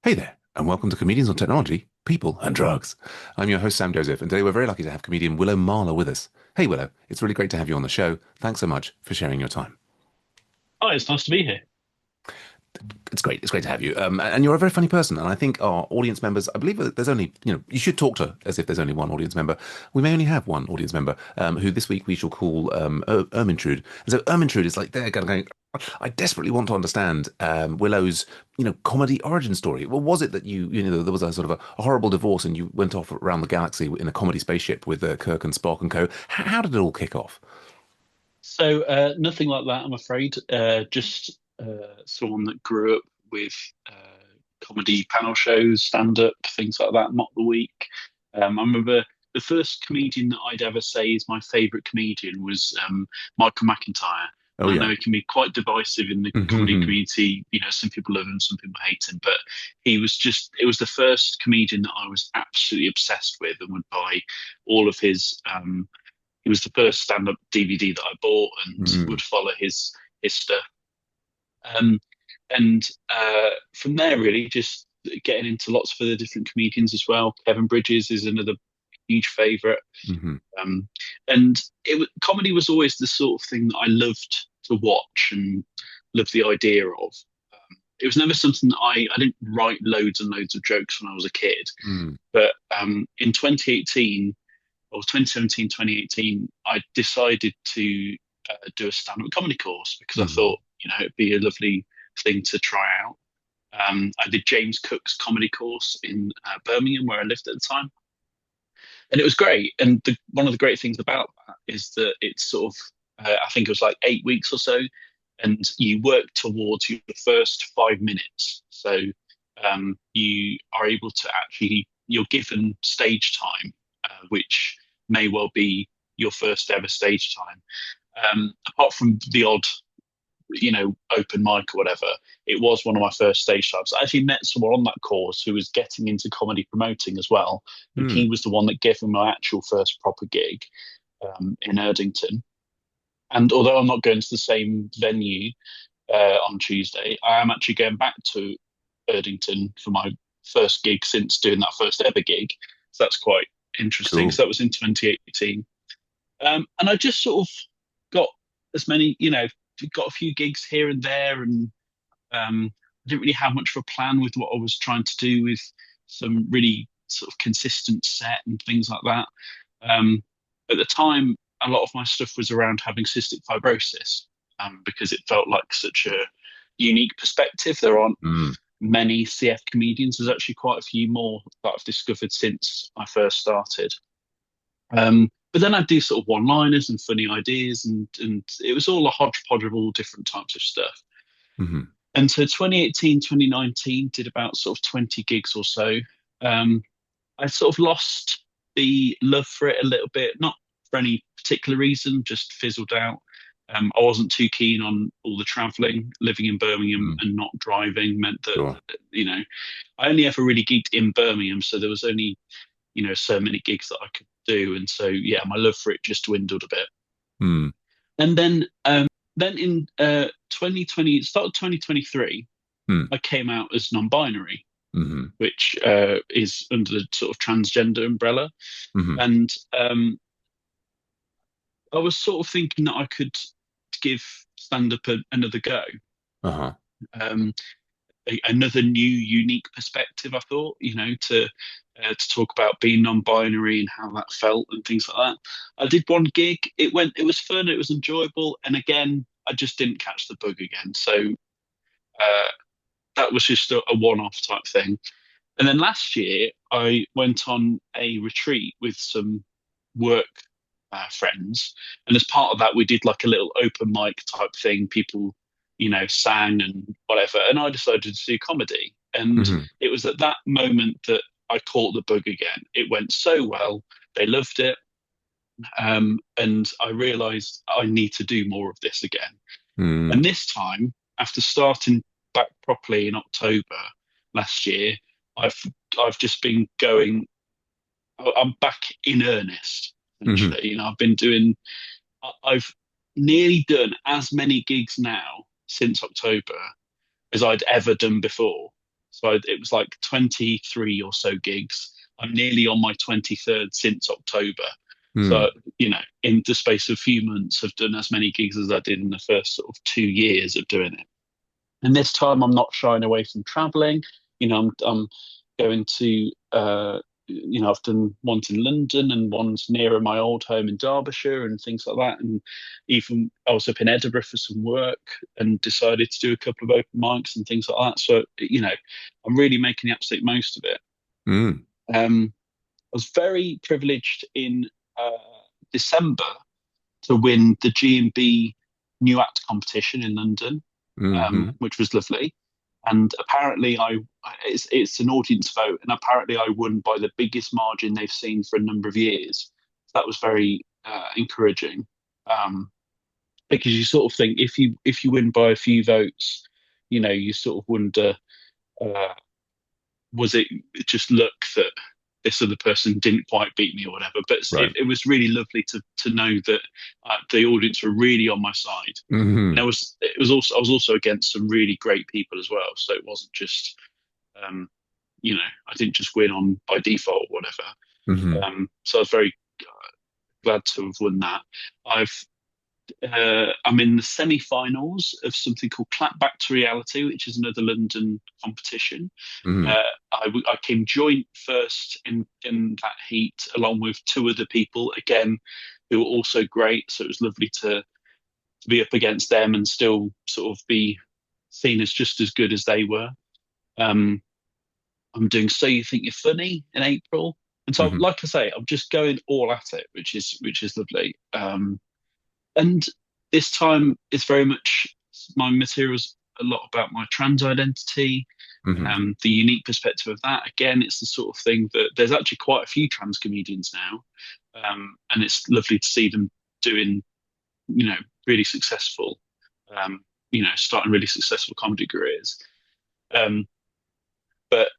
Hey there, and welcome to Comedians on Technology, People and Drugs. I'm your host, Sam Joseph, and today we're very lucky to have comedian Willow Marler with us. Hey, Willow, it's really great to have you on the show. Thanks so much for sharing your time. Oh, it's nice to be here. It's great. It's great to have you. And you're a very funny person. And I think our audience members, I believe that there's only, you should talk to as if there's only one audience member. We may only have one audience member, who this week we shall call Ermintrude. And so Ermintrude is like there going, I desperately want to understand Willow's, comedy origin story. Well, was it that there was a sort of a horrible divorce and you went off around the galaxy in a comedy spaceship with Kirk and Spock and co? How did it all kick off? Nothing like that, I'm afraid. Just someone that grew up with comedy panel shows, stand-up, things like that, Mock the Week. I remember the first comedian that I'd ever say is my favourite comedian was Michael McIntyre. Oh, And I yeah. know it can be quite divisive in the comedy Hmm. community. Some people love him, some people hate him, but it was the first comedian that I was absolutely obsessed with and would buy all of his he was the first stand-up DVD that I bought and would follow his stuff. Um, and From there, really, just getting into lots of other different comedians as well. Kevin Bridges is another huge favourite. Hmm. Um, Comedy was always the sort of thing that I loved to watch and loved the idea of. It was never something that I didn't write loads and loads of jokes when I was a kid, Hmm. but in 2018 or 2017, 2018, I decided to do a stand-up comedy course because I Hmm. thought, it'd be a lovely thing to try out. I did James Cook's comedy course in Birmingham, where I lived at the time, and it was great. And one of the great things about that is that it's sort of, I think it was like 8 weeks or so, and you work towards your first 5 minutes. So you are able to actually, you're given stage time, which may well be your first ever stage time. Apart from the odd, open mic or whatever, it was one of my first stage times. I actually met someone on that course who was getting into comedy promoting as well, and Hmm. he was the one that gave me my actual first proper gig in Erdington. And although I'm not going to the same venue on Tuesday, I am actually going back to Erdington for my first gig since doing that first ever gig. So that's quite interesting. Cool. So that was in 2018. And I just sort of got as many, got a few gigs here and there, and I didn't really have much of a plan with what I was trying to do with some really sort of consistent set and things like that. Um, at the time, a lot of my stuff was around having cystic fibrosis because it felt like such a unique perspective. There aren't Hmm. many CF comedians. There's actually quite a few more that I've discovered since I first started. But then I do sort of one-liners and funny ideas, and it was all a hodgepodge of all different types of stuff. Hmm. And so 2018, 2019 did about sort of 20 gigs or so. Um, I sort of lost the love for it a little bit, not for any particular reason, just fizzled out. I wasn't too keen on all the traveling. Living in Birmingham Hmm. and not driving meant that, Sure. you know, I only ever really gigged in Birmingham, so there was only, so many gigs that I could do. And so, yeah, my love for it just dwindled a bit. Hmm. And then in 2020, start of 2023, Hmm. I came out as non-binary, Hmm. which is under the sort of transgender umbrella. Hmm. And I was sort of thinking that I could give stand-up another go. Uh-huh. Um, Another new, unique perspective. I thought, to talk about being non-binary and how that felt and things like that. I did one gig. It was fun. It was enjoyable. And again, I just didn't catch the bug again. So uh, that was just a one-off type thing. And then last year, I went on a retreat with some work friends, and as part of that, we did like a little open mic type thing. People, sang and whatever, and I decided to do comedy. And Hmm. it was at that moment that I caught the bug again. It went so well; they loved it, and I realised I need to do more of this again. Hmm. And this time, after starting back properly in October last year, I've I've just been going. I'm back in earnest. Hmm. Essentially, I've been doing. I've nearly done as many gigs now since October as I'd ever done before. It was like 23 or so gigs. I'm nearly on my 23rd since October. Hmm. So, in the space of a few months, I've done as many gigs as I did in the first sort of 2 years of doing it. And this time I'm not shying away from traveling. I'm going to, I've done ones in London and ones nearer my old home in Derbyshire and things like that. And even I was up in Edinburgh for some work and decided to do a couple of open mics and things like that. So, I'm really making the absolute most of it. Hmm. I was very privileged in uh, December to win the G&B New Act competition in London, Hmm. which was lovely. And apparently, it's an audience vote, and apparently I won by the biggest margin they've seen for a number of years. That was very encouraging, because you sort of think if you win by a few votes, you sort of wonder, uh, was it just luck that this other person didn't quite beat me or whatever? But Right. it was really lovely to know that the audience were really on my side. And Hmm. I was also against some really great people as well. So it wasn't just um, I didn't just win on by default or whatever. Hmm. So I was very glad to have won that. I'm in the semi-finals of something called Clapback to Reality, which is another London competition. Hmm. I came joint first in that heat, along with two other people, again, who were also great. So it was lovely to be up against them and still sort of be seen as just as good as they were. Um, I'm doing So You Think You're Funny in April. And so, Hmm. like I say, I'm just going all at it, which is lovely. And this time, it's very much my materials a lot about my trans identity, Hmm. the unique perspective of that. Again, it's the sort of thing that there's actually quite a few trans comedians now, and it's lovely to see them doing, really successful, starting really successful comedy careers. Um, but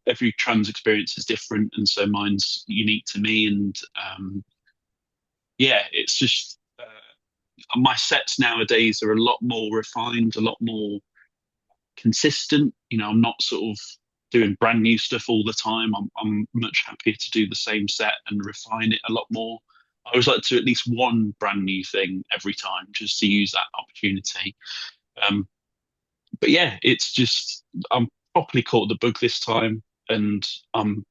every trans experience is different, and so mine's unique to me. And yeah, it's just my sets nowadays are a lot more refined, a lot more consistent. I'm not sort of doing brand new stuff all the time. I'm much happier to do the same set and refine it a lot more. I always like to do at least one brand new thing every time, just to use that opportunity. Um, but yeah, it's just I'm properly caught the bug this time, and I'm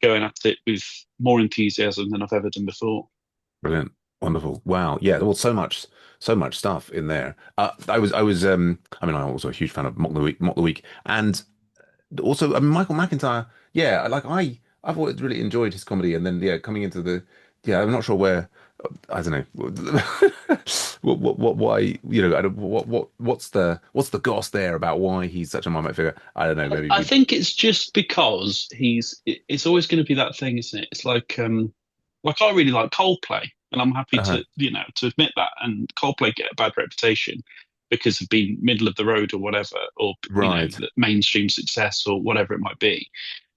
going at it with more enthusiasm than I've ever done before. Brilliant. Wonderful. Wow. Yeah. Well, so much stuff in there. I mean, I'm also a huge fan of Mock the Week, and also, I mean, Michael McIntyre. Yeah, I've always really enjoyed his comedy, and then yeah, coming into yeah, I'm not sure where, I don't know, why, I don't, what's the goss there about why he's such a marmite figure? I don't know. Maybe I we, think it's just because it's always going to be that thing, isn't it? It's like I really like Coldplay, and I'm happy uh to admit that. And Coldplay get a bad reputation because of being middle of the road or whatever, or right. mainstream success or whatever it might be.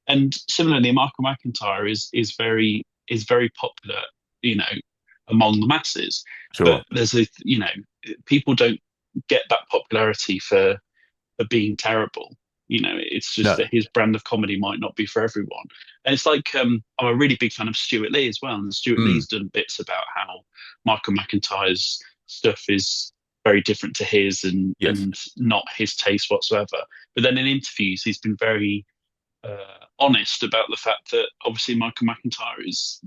And similarly, Michael McIntyre is very popular, you know, among the masses. But Sure. people don't get that popularity for being terrible. It's just No. that his brand of comedy might not be for everyone. And it's like I'm a really big fan of Stuart Lee as well, and Stuart Mm, Lee's done bits about how Michael McIntyre's stuff is very different to his and yes. and not his taste whatsoever. But then in interviews, he's been very honest about the fact that obviously Michael McIntyre is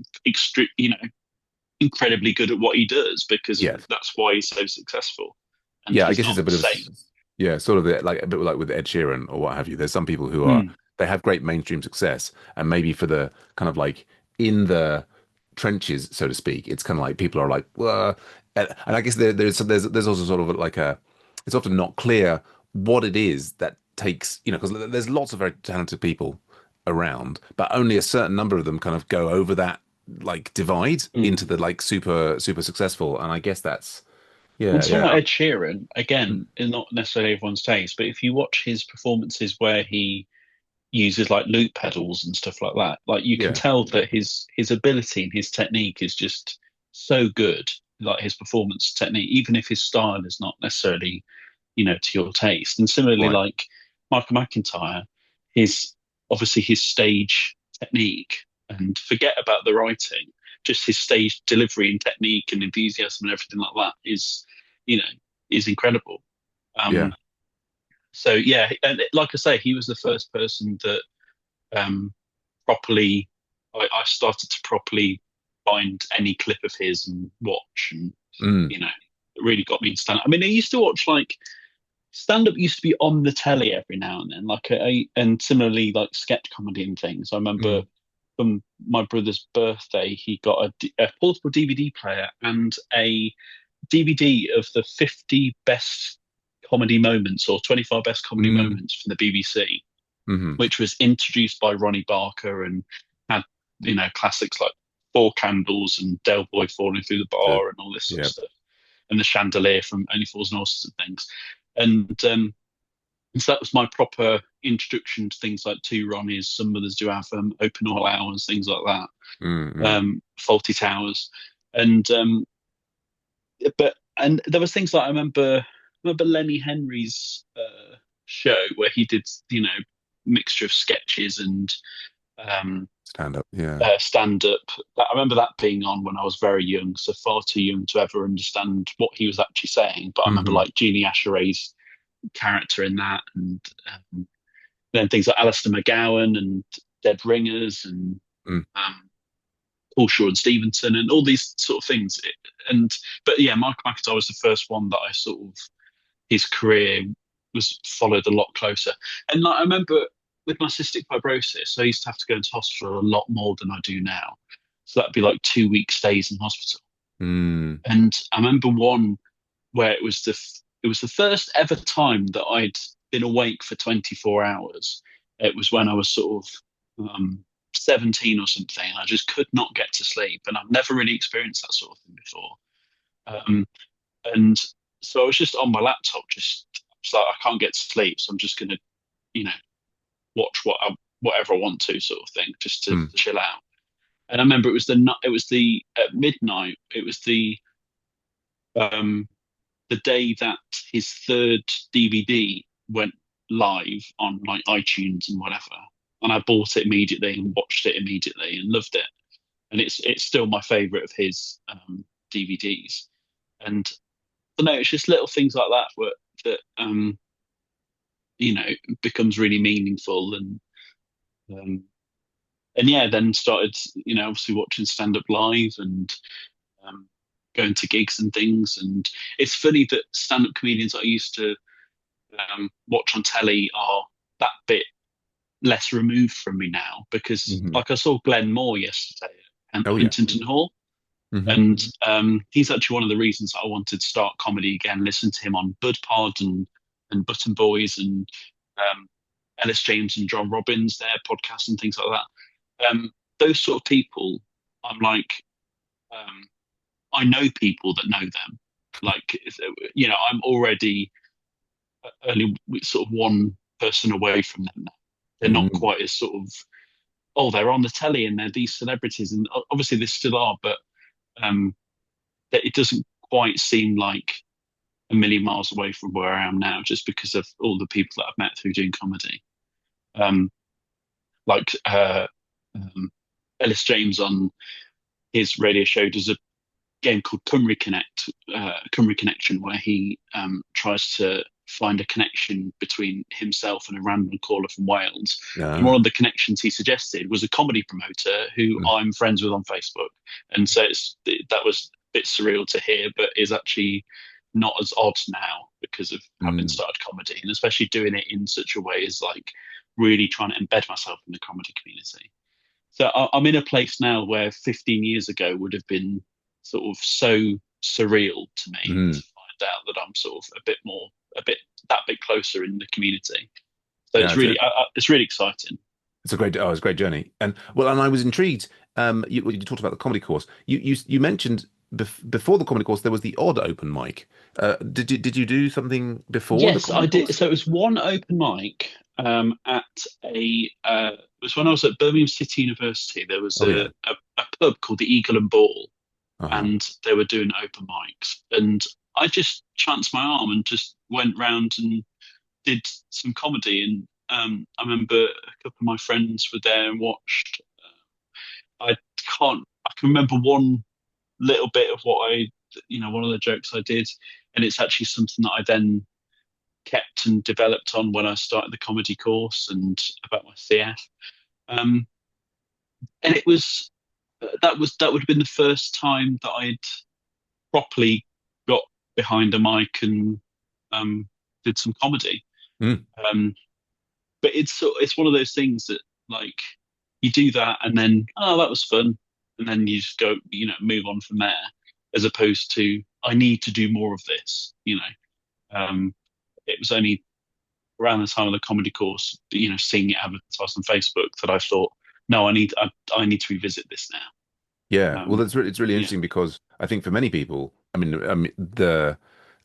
incredibly good at what he does because Yes. that's why he's so successful. And Yeah, I he's guess not it's a the bit of same. yeah, sort of like a bit like with Ed Sheeran or what have you. There's some people who are Mm. they have great mainstream success, and maybe for the kind of like in the trenches, so to speak, it's kind of like people are like, well, and I guess there's also sort of like it's often not clear what it is that takes, because there's lots of very talented people around, but only a certain number of them kind of go over that like divide Mm. into the like super successful, and I guess that's And yeah, someone yeah. like Ed Sheeran, again, is not necessarily everyone's taste, but if you watch his performances where he uses like loop pedals and stuff like that, like you can Yeah. tell that his ability and his technique is just so good, like his performance technique, even if his style is not necessarily, to your taste. And similarly, Right. like Michael McIntyre. his obviously his stage technique, and forget about the writing, just his stage delivery and technique and enthusiasm and everything like that you know, is incredible. Yeah. Um, so yeah, and like I say, he was the first person that um, properly I started to properly find any clip of his and watch, and Mm. you know, it really got me into stand. I mean, I used to watch like stand up used to be on the telly every now and then, and similarly like sketch comedy and things. I remember Mm. from my brother's birthday, he got a portable DVD player and a DVD of the 50 best comedy moments or 25 best comedy Mm. moments from the BBC, Hmm. which was introduced by Ronnie Barker and had, classics like Four Candles and Del Boy falling through the The, bar and all this sort of yeah. stuff, and the chandelier from Only Fools and Horses and things. And so that was my proper introduction to things like Two Ronnies. Some others do have Open All Hours, things like that, Mm. Faulty Towers. And and there was things like I remember Lenny Henry's show where he did, mixture of sketches and um, Stand up. Yeah. stand up. I remember that being on when I was very young, so far too young to ever understand what he was actually saying. But I remember Hmm. like Jeannie Asheray's character in that, and then things like Alistair McGowan and Dead Ringers and Mm. um, Paul Shaw and Stevenson and all these sort of things. But yeah, Mike McIntyre was the first one that I sort of his career was followed a lot closer. And like I remember with my cystic fibrosis, I used to have to go into hospital a lot more than I do now. So that'd be like 2 week stays in hospital. Mm. And I remember one where it was the first ever time that I'd been awake for 24 hours. It was when I was sort of 17 or something. I just could not get to sleep, and I've never really experienced that sort of thing before. Um, and so I was just on my laptop, just like I can't get to sleep, so I'm just gonna, you know, watch whatever I want to, sort of thing, just to Mm. chill out. And I remember it was the at midnight. It was um, the day that his third DVD went live on like iTunes and whatever, and I bought it immediately and watched it immediately and loved it. And it's still my favorite of his DVDs. And I don't know, it's just little things like that that becomes really meaningful um, and yeah, then started obviously watching stand up live and um, going to gigs and things. And it's funny that stand up comedians I used to watch on telly are that bit less removed from me now because, Hmm. like, I saw Glenn Moore yesterday at Oh yeah. Huntington Hall, Hmm. and he's actually one of the reasons that I wanted to start comedy again. Listen to him on Bud Pod and Button Boys and um, Ellis James and John Robbins, their podcasts and things like that. Those sort of people, I'm like, um, I know people that know them. Like, I'm already only sort of one person away from them now. They're not Mm. quite as sort of, oh, they're on the telly and they're these celebrities, and obviously they still are, but um, that it doesn't quite seem like a million miles away from where I am now, just because of all the people that I've met through doing comedy. Um, like Ellis James on his radio show does a game called Cymru Connection, where he tries to find a connection between himself and a random caller from Wales. And one Ah. of the connections he suggested was a comedy promoter who Mm. I'm friends with on Facebook. And so that was a bit surreal to hear, but is actually not as odd now because of having Mm. started comedy, and especially doing it in such a way as like really trying to embed myself in the comedy community. So I'm in a place now where 15 years ago would have been sort of so surreal to me to Mm. find out that I'm sort of a bit that bit closer in the community. So Yeah. it's really exciting. It's a great journey. And well, and I was intrigued. You talked about the comedy course. You mentioned before the comedy course there was the odd open mic. Did you do something before the Yes, I comedy did. course? So it was one open mic at it was when I was at Birmingham City University. There was Oh yeah. a pub called the Eagle and Ball, Uh-huh. and they were doing open mics. And I just chanced my arm and just went round and did some comedy. And I remember a couple of my friends were there and watched. I I can remember one little bit of one of the jokes I did, and it's actually something that I then kept and developed on when I started the comedy course and about my CF. Um, and it was that would have been the first time that I'd properly got behind a mic and um, did some comedy. Mm. Um, but it's one of those things that like you do that and then that was fun, and then you just go move on from there, as opposed to I need to do more of this. It was only around the time of the comedy course, seeing it advertised on Facebook that I thought, no, I need to revisit this Yeah, now. well, it's really Yeah. interesting because I think for many people,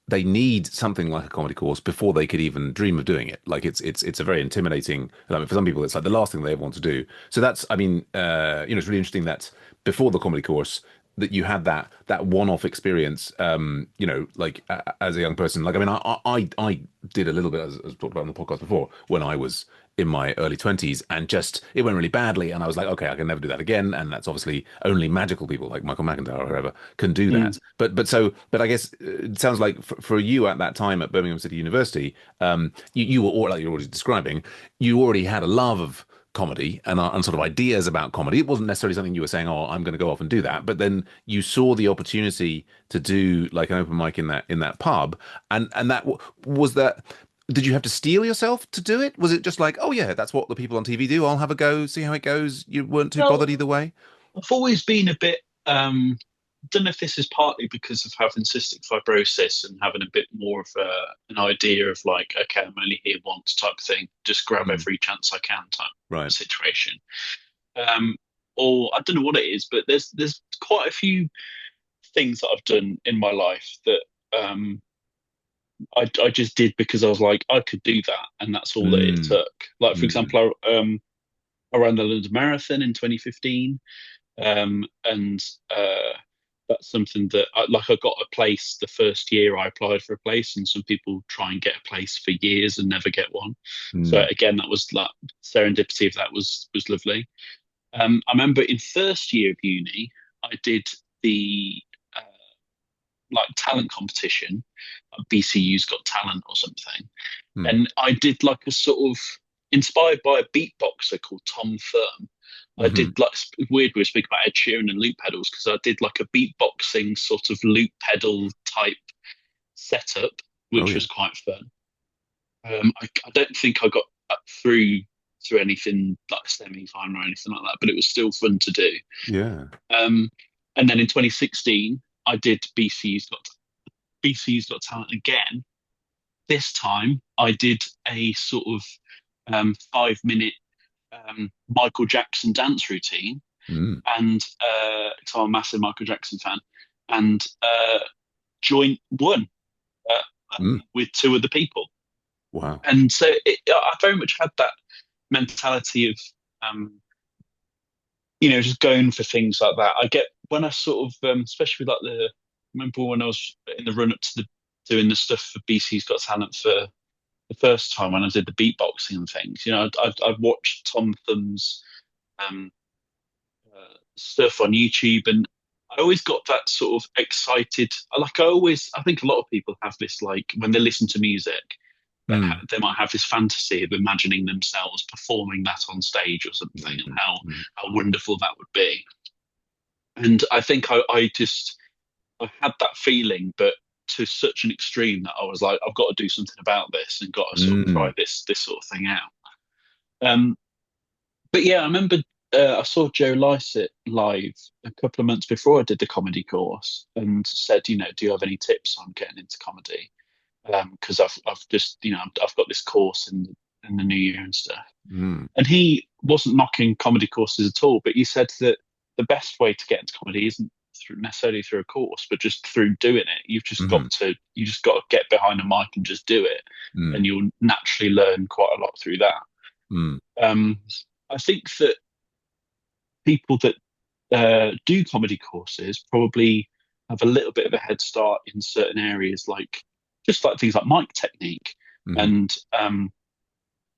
they need something like a comedy course before they could even dream of doing it. Like it's a very intimidating. I mean, for some people, it's like the last thing they ever want to do. So that's, it's really interesting that before the comedy course that you had that one-off experience. Like as a young person, like I did a little bit as talked about on the podcast before when I was in my early 20s and just it went really badly and I was like, okay, I can never do that again. And that's obviously only magical people like Michael McIntyre or whoever can do Mm. that. But I guess it sounds like for you at that time at Birmingham City University, you were like you're already describing, you already had a love of comedy and sort of ideas about comedy. It wasn't necessarily something you were saying, "Oh, I'm going to go off and do that." But then you saw the opportunity to do like an open mic in that pub, and was that. Did you have to steel yourself to do it? Was it just like, oh yeah, that's what the people on TV do. I'll have a go, see how it goes. You weren't too bothered Well, either way. I've always been a bit. Don't know if this is partly because of having cystic fibrosis and having a bit more of an idea of like, okay, I'm only here once type thing, just grab Mm, every chance I can type right. situation. Um, or I don't know what it is, but there's quite a few things that I've done in my life that I just did because I was like, I could do that, and that's all that it Mm, took. Like for mm, example, I ran the London Marathon in 2015, and that's something that I got a place the first year I applied for a place, and some people try and get a place for years and never get one. So mm, again, that was like serendipity of that was lovely. I remember in first year of uni, I did the uh, like talent competition, like BCU's Got Talent or something, mm. and I did like a sort of inspired by a beatboxer called Tom Thurm. I did Hmm. like weird we speak about Ed Sheeran and loop pedals because I did like a beatboxing sort of loop pedal type setup, Oh which yeah. was quite fun. I don't think I got up through anything like semi final or anything like that, but it was still fun to do. Yeah. Um, and then in 2016, I did BCU's Got Talent again. This time, I did a sort of 5 minute Michael Jackson dance routine, Mm, and so I'm a massive Michael Jackson fan, and joint won mm. with two other people, Wow. and so I very much had that mentality of um, just going for things like that. I get when I sort of, especially with like remember when I was in the run up to the doing the stuff for BC's Got Talent for the first time when I did the beatboxing and things. I'd watched Tom Thumb's um, stuff on YouTube, and I always got that sort of excited. I think a lot of people have this like when they listen to music, Mm, they might have this fantasy of imagining themselves performing that on stage or something, and mm, mm, how wonderful that would be. And I think I had that feeling, but to such an extreme that I was like, I've got to do something about this and got to sort of try mm, this sort of thing out. Um, but yeah, I remember I saw Joe Lycett live a couple of months before I did the comedy course and said, do you have any tips on getting into comedy? Because I've just I've got this course in the new year and stuff. mm, And he wasn't knocking comedy courses at all, but he said that the best way to get into comedy isn't necessarily through a course, but just through doing it. mhm, You just got to get behind a mic and just do it, mm, and you'll naturally learn quite a lot through that. mm, Um, I think that people that do comedy courses probably have a little bit of a head start in certain areas, like just like things like mic technique mhm, and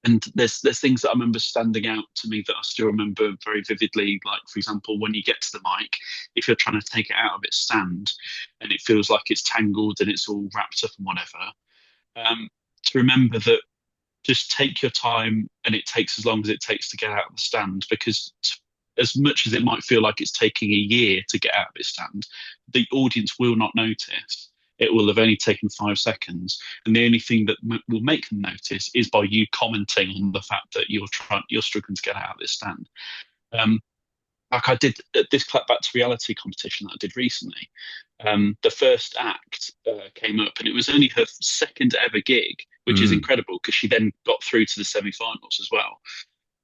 And there's things that I remember standing out to me that I still remember very vividly. Like, for example, when you get to the mic, if you're trying to take it out of its stand and it feels like it's tangled and it's all wrapped up and whatever, um, to remember that just take your time and it takes as long as it takes to get out of the stand, because as much as it might feel like it's taking a year to get out of its stand, the audience will not notice. It will have only taken 5 seconds, and the only thing that will make them notice is by you commenting on the fact that you're struggling to get out of this stand. Um, like I did at this Clapback to Reality competition that I did recently. The first act came up, and it was only her second ever gig, which is Mm. incredible because she then got through to the semi-finals as well.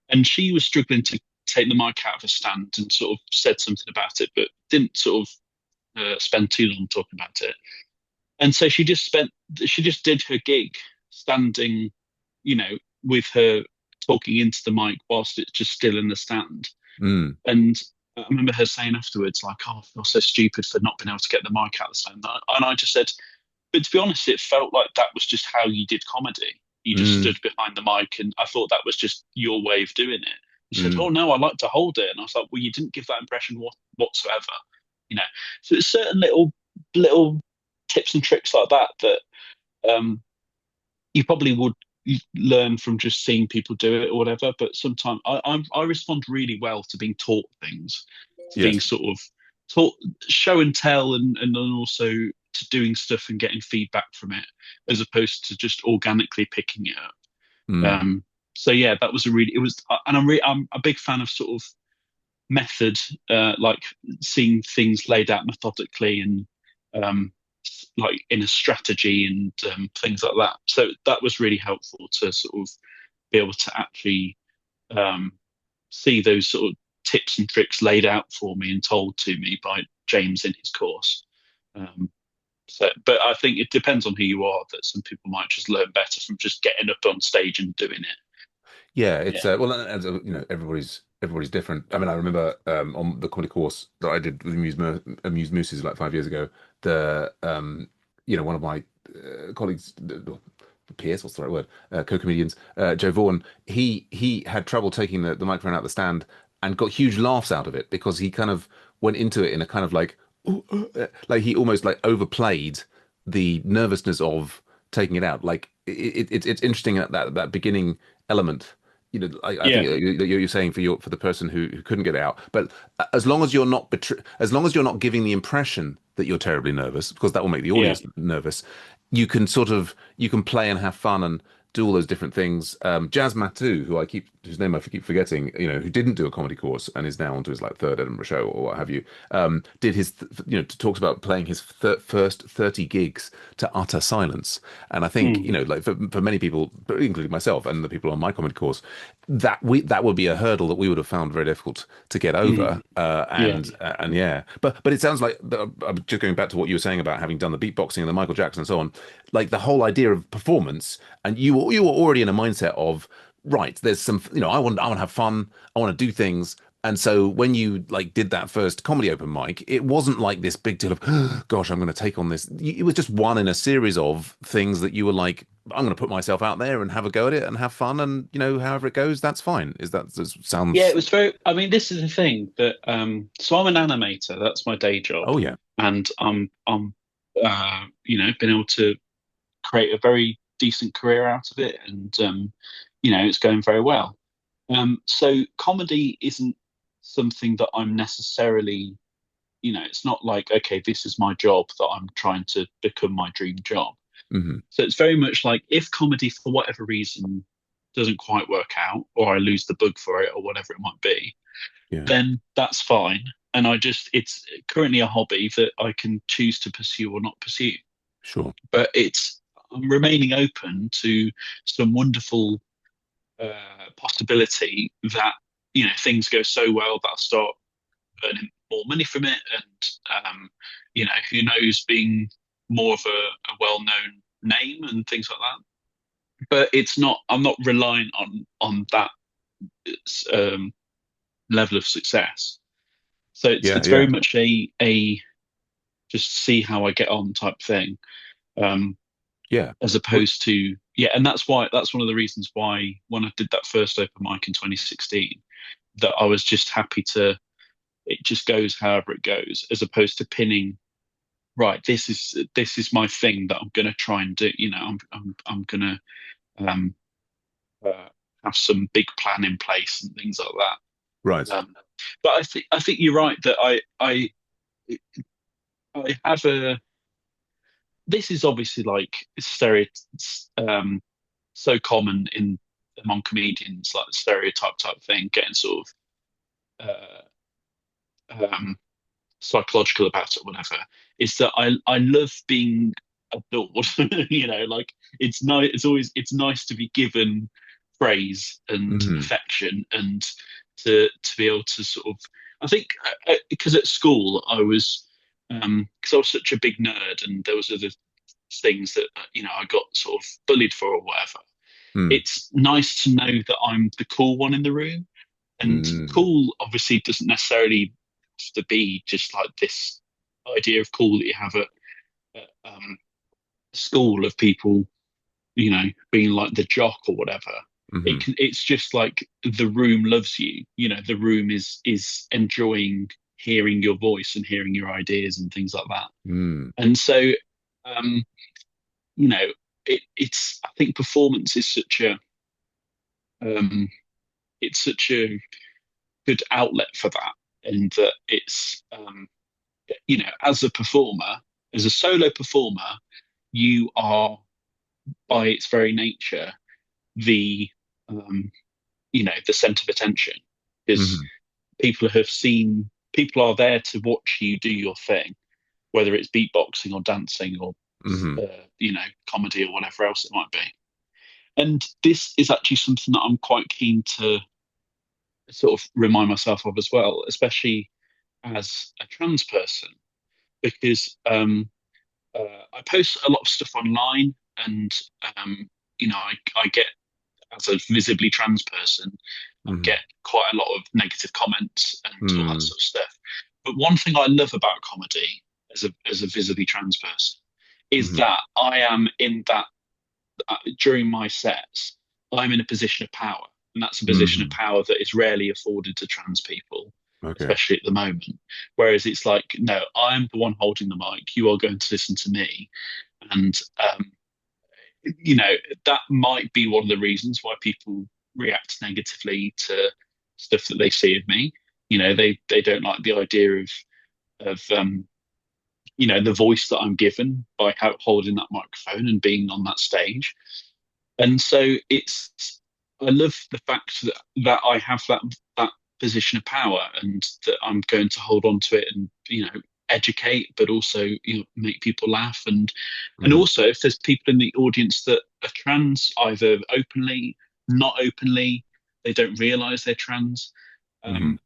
And she was struggling to take the mic out of her stand and sort of said something about it, but didn't sort of spend too long talking about it. And so she just did her gig standing, you know, with her talking into the mic whilst it's just still in the stand. Mm. And I remember her saying afterwards, like, "Oh, I feel so stupid for not being able to get the mic out of the stand." And I just said, "But to be honest, it felt like that was just how you did comedy. You just Mm. stood behind the mic, and I thought that was just your way of doing it." She said, "Oh Mm. no, I like to hold it," and I was like, "Well, you didn't give that impression whatsoever, you know." So it's certain little tips and tricks like that that um, you probably would learn from just seeing people do it or whatever. But sometimes I respond really well to being taught things, to being Yes. sort of taught, show and tell, and then also to doing stuff and getting feedback from it, as opposed to just organically picking it up. Mm. Um, so yeah, that was a really it was, and I'm a big fan of sort of method, like seeing things laid out methodically and um, like in a strategy and things like that. So that was really helpful to sort of be able to actually um, see those sort of tips and tricks laid out for me and told to me by James in his course. Um, but I think it depends on who you are. That some people might just learn better from just getting up on stage and doing it. Yeah, it's Yeah. well, as everybody's different. I mean, I remember on the comedy course that I did with Amused Mooses like 5 years ago. The one of my colleagues, peers, what's the right word, co-comedians, Joe Vaughan. He had trouble taking the microphone out of the stand and got huge laughs out of it because he kind of went into it in a kind of like, "Ooh, like he almost like overplayed the nervousness of taking it out. Like it's interesting that beginning element. I think Yeah. you're saying for the person who couldn't get out, but as long as you're not as long as you're not giving the impression that you're terribly nervous, because that will make the Yeah. audience nervous, you can play and have fun and do all those different things. Jazz Matu, whose name I keep forgetting, who didn't do a comedy course and is now onto his like third Edinburgh show or what have you, did his talks about playing his first 30 gigs to utter silence. And I think, Mm. like for many people, including myself and the people on my comedy course, that would be a hurdle that we would have found very difficult to get Mm. over. Yeah. And yeah, but it sounds like I'm just going back to what you were saying about having done the beatboxing and the Michael Jackson and so on, like the whole idea of performance, and you were already in a mindset of right. There's some, I want to have fun. I want to do things. And so when you like did that first comedy open mic, it wasn't like this big deal of, gosh, I'm going to take on this. It was just one in a series of things that you were like, I'm going to put myself out there and have a go at it and have fun, and however it goes, that's fine. Is that Yeah, it sounds? was very. I mean, this is the thing that. So I'm an animator. That's my day job, Oh yeah, and been able to create a very decent career out of it, and it's going very well. So comedy isn't something that I'm necessarily. It's not like, okay, this is my job that I'm trying to become my dream job. hmm So it's very much like if comedy, for whatever reason, doesn't quite work out, or I lose the bug for it, or whatever it might be, yeah, then that's fine. And it's currently a hobby that I can choose to pursue or not pursue. sure, But I'm remaining open to some wonderful possibility that, things go so well that I'll start earning more money from it. And, who knows, being more of a well-known name and things like that. But I'm not relying on that um, level of success. So yeah, it's very yeah, much a just see how I get on type thing, um, yeah. as Well, opposed to yeah, and that's one of the reasons why when I did that first open mic in 2016, that I was just happy to it just goes however it goes, as opposed to pinning, right, this is my thing that I'm gonna try and do. I'm gonna um uh, have some big plan in place and things like Right. that. But I think you're right that I have a this is obviously like um so common in among comedians, like the stereotype type thing, getting sort of um psychological about it, or whatever, is that I love being adored. Like it's nice to be given praise and Hmm. affection, and to be able to sort of I think because at school I was because I was such a big nerd, and there was other things that I got sort of bullied for or whatever. Mm. It's nice to know that I'm the cool one in the room, and Mm. cool obviously doesn't necessarily have to be just like this idea of cool that you have at school of people, being like the jock or whatever. Hmm. It's just like the room loves you. The room is enjoying hearing your voice and hearing your ideas and things like that. Mm. And so, um, you know, I think performance is um, it's such a good outlet for that, and that it's as a performer, as a solo performer, you are by its very nature the um, the center of attention, because Hmm. people are there to watch you do your thing, whether it's beatboxing or dancing or Hmm. comedy or whatever else it might be. And this is actually something that I'm quite keen to sort of remind myself of as well, especially as a trans person, because I post a lot of stuff online, and I get, as a visibly trans person, I Hmm. get quite a lot of negative comments and all that Mm. sort of stuff. But one thing I love about comedy as a visibly trans person is Hmm. that I am in that during my sets, I'm in a position of power, and that's a position of Hmm. power that is rarely afforded to trans people, Okay. especially at the moment. Whereas it's like, no, I'm the one holding the mic. You are going to listen to me, and you know that might be one of the reasons why people react negatively to stuff that they see of me. They don't like the idea of the voice that I'm given by holding that microphone and being on that stage. And so I love the fact that I have that position of power, and that I'm going to hold on to it, and educate, but also make people laugh, and Hmm. also if there's people in the audience that are trans, either openly, not openly, they don't realize they're trans. Hmm. Um,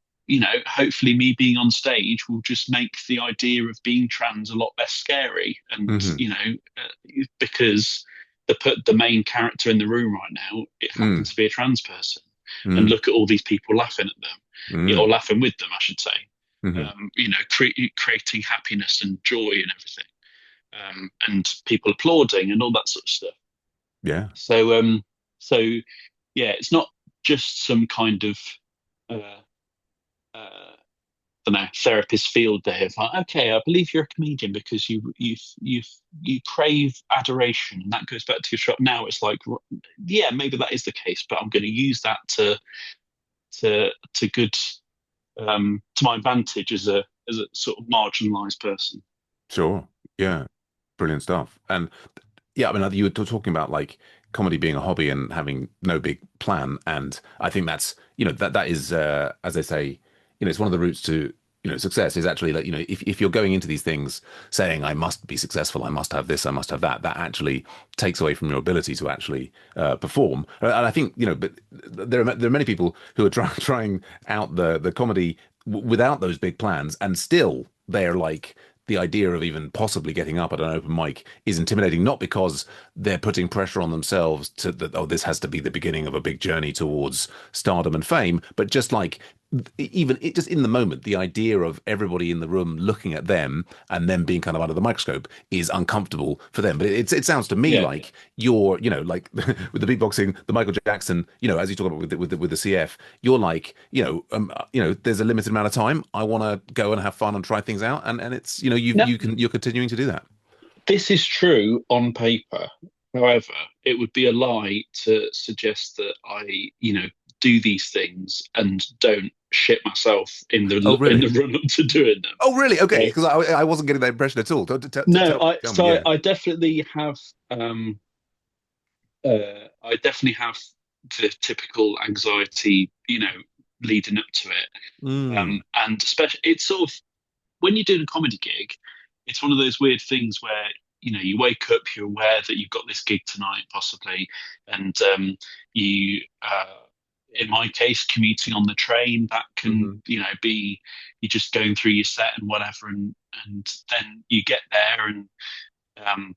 hopefully me being on stage will just make the idea of being trans a lot less scary, and Hmm. because the main character in the room right now, it Mm. happens to be a trans person, and Mm. look at all these people laughing at them, or Mm. laughing with them, I should say. Hmm. Creating happiness and joy and everything, and people applauding and all that sort of stuff. Yeah. So yeah, it's not just some kind of uh, uh, I don't know, therapist field day of like, okay, I believe you're a comedian because you crave adoration, and that goes back to your shop. Now it's like, yeah, maybe that is the case, but I'm going to use that to good to my advantage as a sort of marginalized person. Sure. Yeah. Brilliant stuff. And yeah, I mean, you were talking about like comedy being a hobby and having no big plan, and I think that's that is as they say, it's one of the routes to success is actually that if you're going into these things saying I must be successful, I must have this, I must have that, that actually takes away from your ability to actually perform. And I think but there are many people who are trying out the comedy without those big plans, and still they're like the idea of even possibly getting up at an open mic is intimidating, not because they're putting pressure on themselves to that, oh, this has to be the beginning of a big journey towards stardom and fame, but just like even it just in the moment, the idea of everybody in the room looking at them and them being kind of under the microscope is uncomfortable for them. But it sounds to me Yeah. like you're, like with the beatboxing, the Michael Jackson, as you talk about with the CF, you're like, there's a limited amount of time. I want to go and have fun and try things out, and it's, No, you're continuing to do that. this is true on paper. However, it would be a lie to suggest that I, do these things and don't shit myself in Oh, the really? run up to doing them. Oh, really? Okay, So, because I wasn't getting that impression at all. no, Tell me, yeah. I definitely have I definitely have the typical anxiety, leading up to it. Mm, And especially it's sort of when you're doing a comedy gig, it's one of those weird things where you wake up, you're aware that you've got this gig tonight, possibly, and you, in my case, commuting on the train, that can hmm be you just going through your set and whatever, and then you get there and um,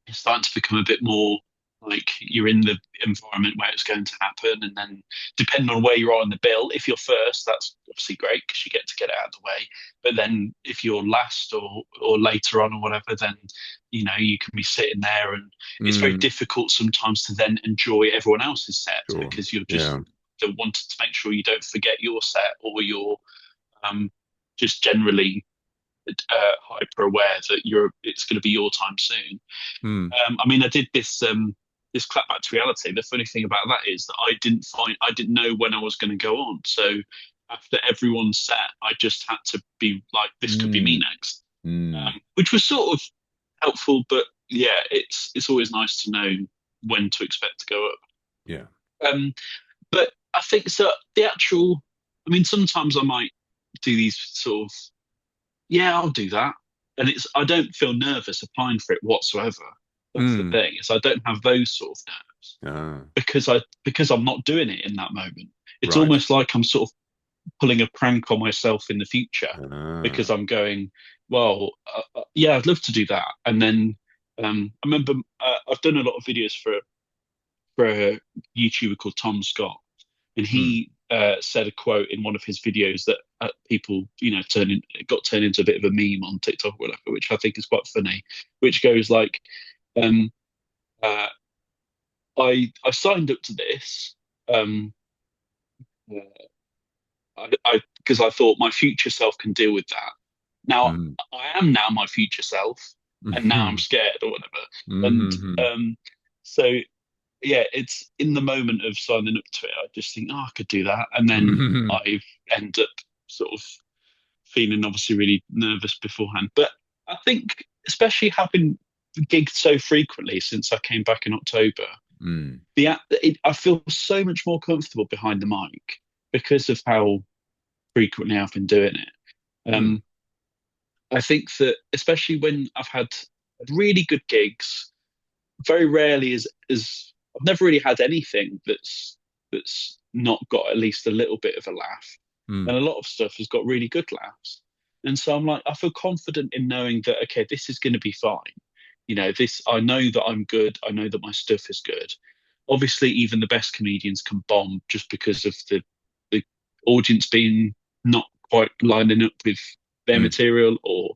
it's starting to become a bit more like you're in the environment where it's going to happen. And then, depending on where you are on the bill, if you're first, that's obviously great because you get to get it out of the way. But then, if you're last or later on or whatever, then you can be sitting there, and it's very mm, difficult sometimes to then enjoy everyone else's set sure. because you're just Yeah. wanting to make sure you don't forget your set or you're um, just generally hyper aware that it's going to be your time soon. Mm, I mean, I did this clapback to reality. The funny thing about that is that I didn't know when I was going to go on. So after everyone's set, I just had to be like, this could be me mm, next, mm, which was sort of helpful. But yeah, it's always nice to know when to expect to go yeah. up. But I think so. The actual, I mean, sometimes I might do these sort of, yeah, I'll do that, and I don't feel nervous applying for it whatsoever. That's the Mm, thing is I don't have those sort of nerves ah, because I'm not doing it in that moment. It's right. almost like I'm sort of pulling a prank on myself in the future because Ah, I'm going, well, yeah, I'd love to do that. And then I remember I've done a lot of videos for a YouTuber called Tom Scott, and mm, he said a quote in one of his videos that people, got turned into a bit of a meme on TikTok or whatever, which I think is quite funny, which goes like, um, uh, I signed up to this um, uh, I because I thought my future self can deal with that. Now mm, I am now my future self, and now I'm mm, scared or whatever. And mm, so yeah, it's in the moment of signing up to it, I just think, oh, I could do that, and then mm, I end up sort of feeling obviously really nervous beforehand. But I think, especially having gigged so frequently since I came back in October, mm, I feel so much more comfortable behind the mic because of how frequently I've been doing it. mm, I think that especially when I've had really good gigs, very rarely is I've never really had anything that's not got at least a little bit of a laugh, and mm, a lot of stuff has got really good laughs. And so I'm like, I feel confident in knowing that okay, this is going to be fine. This I know that I'm good. I know that my stuff is good. Obviously, even the best comedians can bomb just because of the audience being not quite lining up with their mm, material or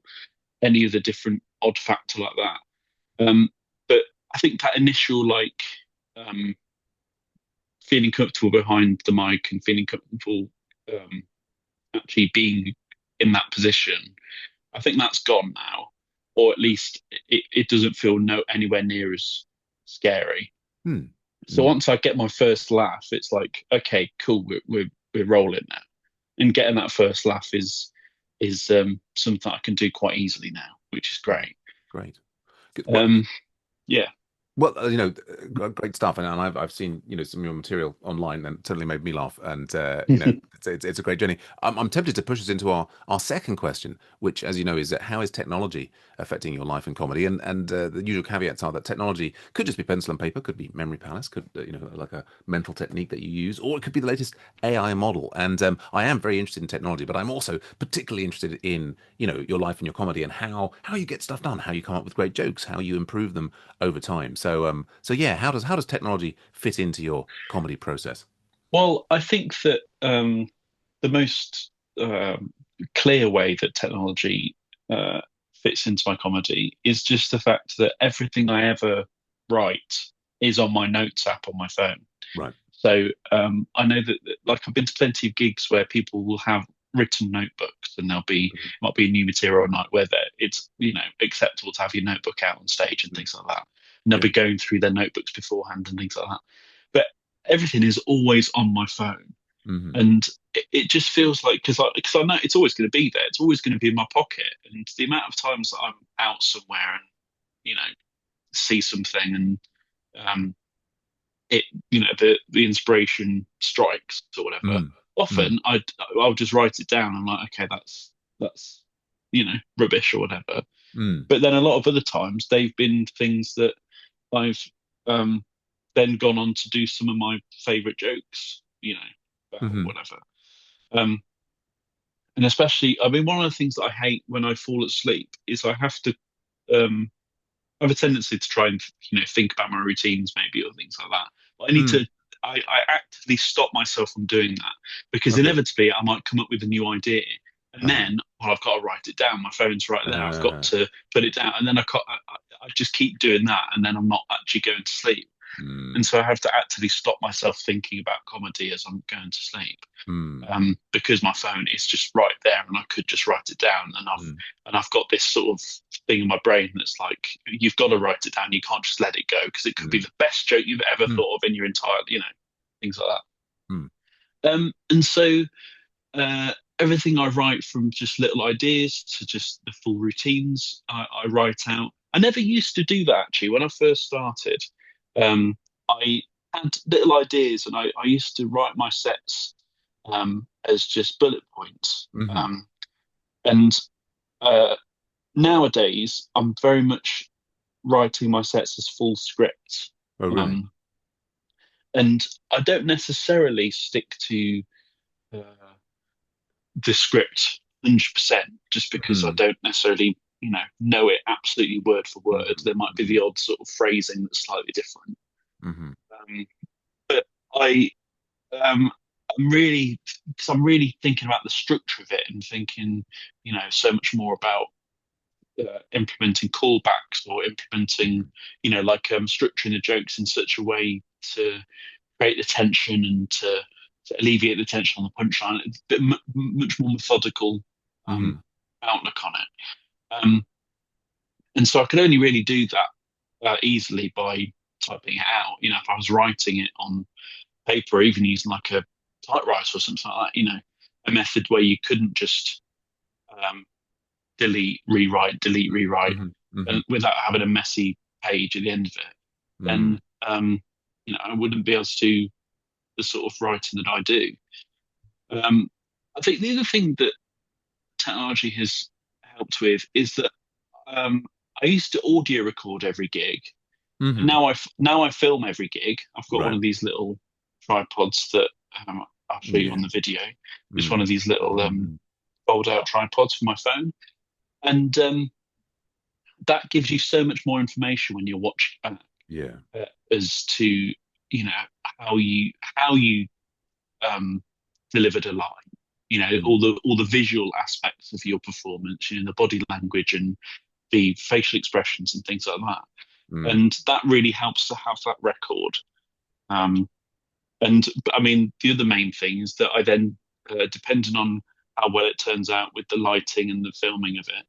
any other different odd factor like that. But I think that initial um, feeling comfortable behind the mic and feeling comfortable um, actually being in that position, I think that's gone now, or at least it doesn't feel anywhere near as scary. mm, So mm. once I get my first laugh, it's like, okay, cool, we're rolling now. And getting that first laugh is something I can do quite easily now, which is Great. great. Great. Good. Well, Um, yeah, Well, great stuff, and I've seen some of your material online, and it certainly made me laugh. And it's a great journey. I'm tempted to push us into our second question, which, as you know, is how is technology affecting your life in comedy? And the usual caveats are that technology could just be pencil and paper, could be memory palace, could like a mental technique that you use, or it could be the latest AI model. And I am very interested in technology, but I'm also particularly interested in your life and your comedy and how you get stuff done, how you come up with great jokes, how you improve them over time. So yeah, how does technology fit into your comedy process? well, I think that the most clear way that technology uh, fits into my comedy is just the fact that everything I ever write is on my notes app on my phone. Right. So I know that, like, I've been to plenty of gigs where people will have written notebooks, and there'll be might be new material night where it's acceptable to have your notebook out on stage and things like that. And they'll Yeah. be going through their notebooks beforehand and things like that. But everything is always on my phone, Hmm. and it just feels like because I know it's always going to be there. It's always going to be in my pocket, and the amount of times that I'm out somewhere and you know see something and um, it the inspiration strikes or whatever. Mm. Mm. Often I'll just write it down. I'm like, okay, that's rubbish or whatever. Mm. But then a lot of other times they've been things that I've um, then gone on to do some of my favorite jokes, about or Hmm. whatever. Um, and especially, I mean, one of the things that I hate when I fall asleep is I have to um, I have a tendency to try and think about my routines maybe or things like that. But I need Mm. to I actively stop myself from doing that because Okay. inevitably I might come up with a new idea and Uh-huh. then I've got to write it down. My phone's right there. I've got Uh, to put it down and then I just keep doing that and then I'm not actually going to sleep. And mm. so I have to actively stop myself thinking about comedy as I'm going to sleep Mm. because my phone is just right there and I could just write it down Mm. and I've got this sort of thing in my brain that's like you've got to write it down. You can't just let it go because it could be Mm. the best joke you've ever Mm. thought of in your entire, things like Mm. that. And so everything I write from just little ideas to just the full routines I write out. I never used to do that actually when I first started. I had little ideas and I used to write my sets as just bullet points. Hmm. And uh, nowadays, I'm very much writing my sets as full scripts. Oh, really? Um, and I don't necessarily stick to uh, the script 100% just because I Mm. don't necessarily, know it absolutely word for word. Hmm. There might be the odd sort of phrasing that's slightly different. Hmm. Um, but I, um, I'm really, because I'm really thinking about the structure of it and thinking, so much more about implementing callbacks or implementing, like structuring the jokes in such a way to create the tension and to alleviate the tension on the punchline. It's a bit much more methodical Hmm. outlook on it. And so I could only really do that easily by typing it out. If I was writing it on paper, or even using like a typewriter or something like that, a method where you couldn't just um, delete, rewrite, Hmm. Hmm. and without having a messy page at the end of it, then Mm. I wouldn't be able to do the sort of writing that I do. Um, I think the other thing that technology has helped with is that um, I used to audio record every gig, and Hmm. now I film every gig. I've got one Right. of these little tripods that I'll show you Yeah. on the video. It's one Mm. of these little Hmm. fold out tripods for my phone, and that gives you so much more information when you're watching back Yeah. as to how you um, delivered a line. Mm. All the visual aspects of your performance, the body language and the facial expressions and things like that. Mm. And that really helps to have that record. Um, and I mean, the other main thing is that I then, depending on how well it turns out with the lighting and the filming of it,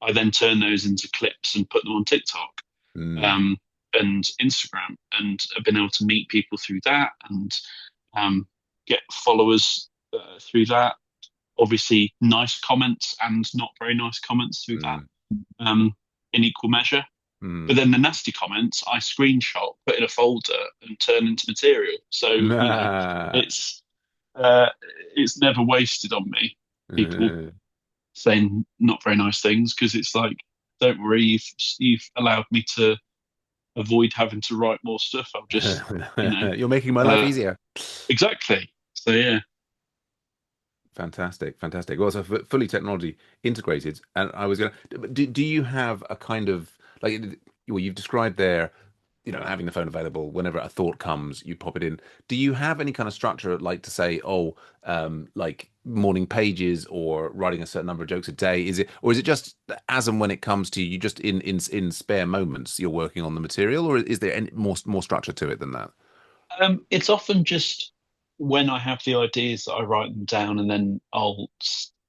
I then turn those into clips and put them on TikTok Mm. um, and Instagram, and I've been able to meet people through that and um, get followers through that. Obviously, nice comments and not very nice comments through that Mm. um, in equal measure. But Mm. then the nasty comments I screenshot, put in a folder, and turn into material. So Ah. it's uh, it's never wasted on me. People saying not very nice things because it's like, don't worry, you've allowed me to avoid having to write more stuff. I'll just, You're making my life uh, easier. exactly. So yeah, Fantastic, fantastic. Well, so fully technology integrated, and I was gonna. Do you have a kind of like? Well, you've described there. having the phone available whenever a thought comes, you pop it in. Do you have any kind of structure, like to say, oh, like morning pages or writing a certain number of jokes a day? Is it, or is it just as and when it comes to you, just in spare moments, you're working on the material, or is there any more structure to it than that? It's often just when I have the ideas that I write them down, and then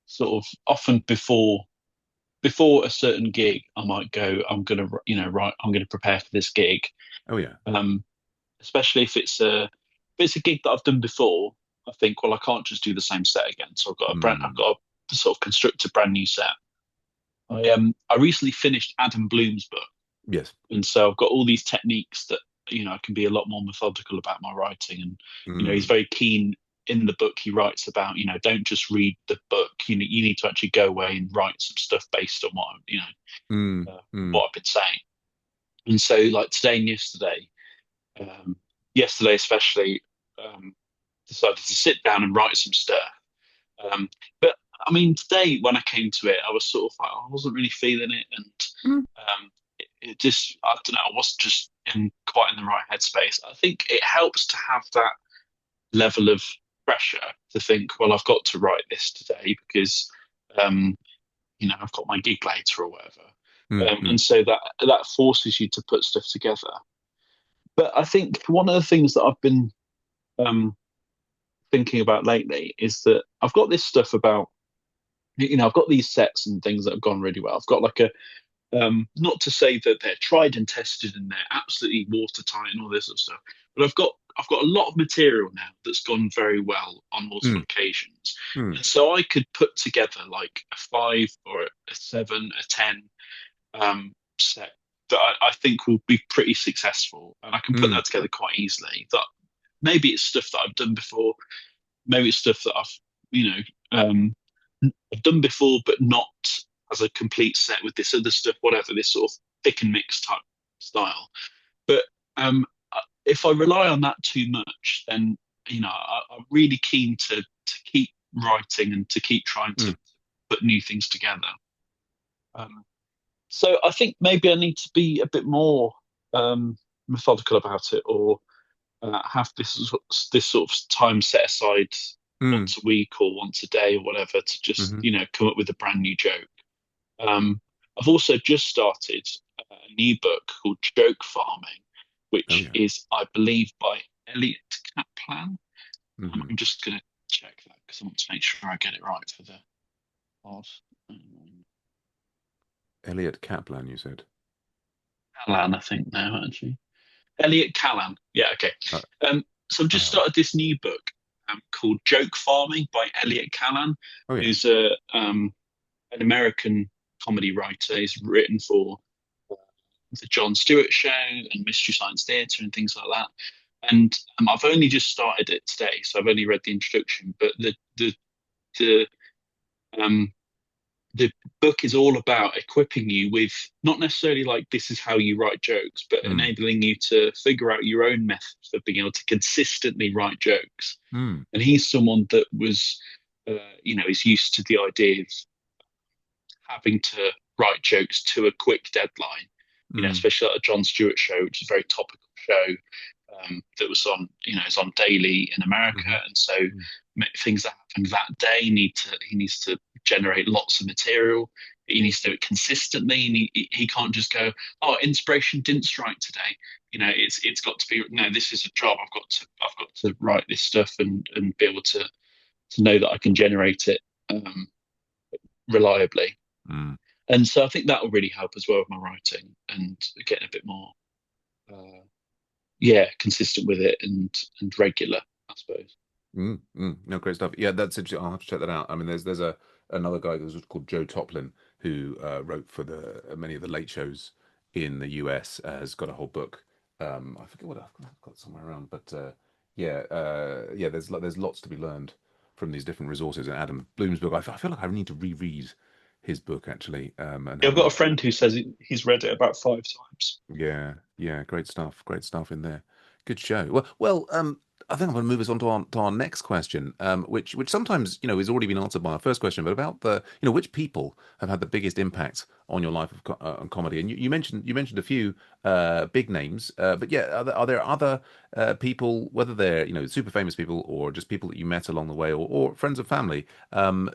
sort of often before a certain gig, I might go, I'm gonna, write, I'm gonna prepare for this gig. Oh yeah. Um, Especially if it's a gig that I've done before, I think, well, I can't just do the same set again. So I've Mm, got to sort of construct a brand new set. I recently finished Adam Bloom's book, yes. and so I've got all these techniques that I can be a lot more methodical about my writing. And he's Mm, very keen in the book. He writes about don't just read the book. You need to actually go away and write some stuff based on mm. what I've been saying. And so, like today and um, yesterday especially, um, decided to sit down and write some stuff. But I mean, today when I came to it, I was sort of like, I wasn't really feeling it, and Mm, it just, I don't know, I wasn't just in quite in the right headspace. I think it helps to have that level of pressure to think, well, I've got to write this today because, um, I've got my gig later or whatever. mm. And so that forces you to put stuff together. But I think one of the things that I've been um, thinking about lately is that I've got this stuff about, I've got these sets and things that have gone really well. I've got like not to say that they're tried and tested and they're absolutely watertight and all this sort of stuff, but I've got a lot of material now that's gone very well on multiple Mm, occasions, mm, and so I could put together like a 5 or a 7, a 10 set that I think will be pretty successful, and I can put mm, that together quite easily. That maybe it's stuff that I've done before, maybe it's stuff that I've done before, but not as a complete set with this other stuff, whatever, this sort of pick and mix type style. But if I rely on that too much, then I'm really keen to keep writing and to keep trying mm, to put new things together. Um, so I think maybe I need to be a bit more methodical about it, or have this sort of time set aside mm, once a week or once a day or whatever to just mhm. come up with a brand new joke. Um, I've also just started a new book called Joke Farming, Oh which yeah. is, I believe, by Elliot Kaplan. Hmm. I'm just going to check that because I want to make sure I get it right for the pod. Elliot Kaplan, you said. Callan, I think now actually. Elliot Callan. Yeah, okay. Uh, So I've just oh, started this new book called Joke Farming by Elliot Callan, oh yeah. who's an American comedy writer. He's written for the Jon Stewart Show and Mystery Science Theatre and things like that. And I've only just started it today, so I've only read the introduction. But the um, the book is all about equipping you with not necessarily like this is how you write jokes, but Mm, enabling you to figure out your own methods of being able to consistently write jokes. mm, And he's someone that was, is used to the idea of having to write jokes to a quick deadline. mm, Especially at a Jon Stewart show, which is a very topical show that was on, is on daily in America, mhm, and so mm, things that happen that day he needs to generate lots of material. He needs to do it consistently, and he can't just go, oh, inspiration didn't strike today. It's got to be no. This is a job. I've got to write this stuff and be able to know that I can generate it reliably. mm. And so I think that will really help as well with my writing and getting a bit more, consistent with it and regular, I suppose. No, great stuff. Yeah, that's interesting. I'll have to check that out. I mean, there's another guy who's called Joe Toplin who wrote for the many of the late shows in the US. Has got a whole book. I forget what I've got it somewhere around, but yeah. There's lots to be learned from these different resources. And Adam Bloom's book, I feel like I need to reread his book actually, and Yeah, have I've a got a look. friend who says he's read it about 5 times. Yeah, yeah, great stuff in there. Good show. Well, I think I'm going to move us on to our next question, which sometimes has already been answered by our first question, but about the which people have had the biggest impact on your life of on comedy. And you mentioned a few big names, but yeah, are there other people, whether they're super famous people or just people that you met along the way, or friends of family,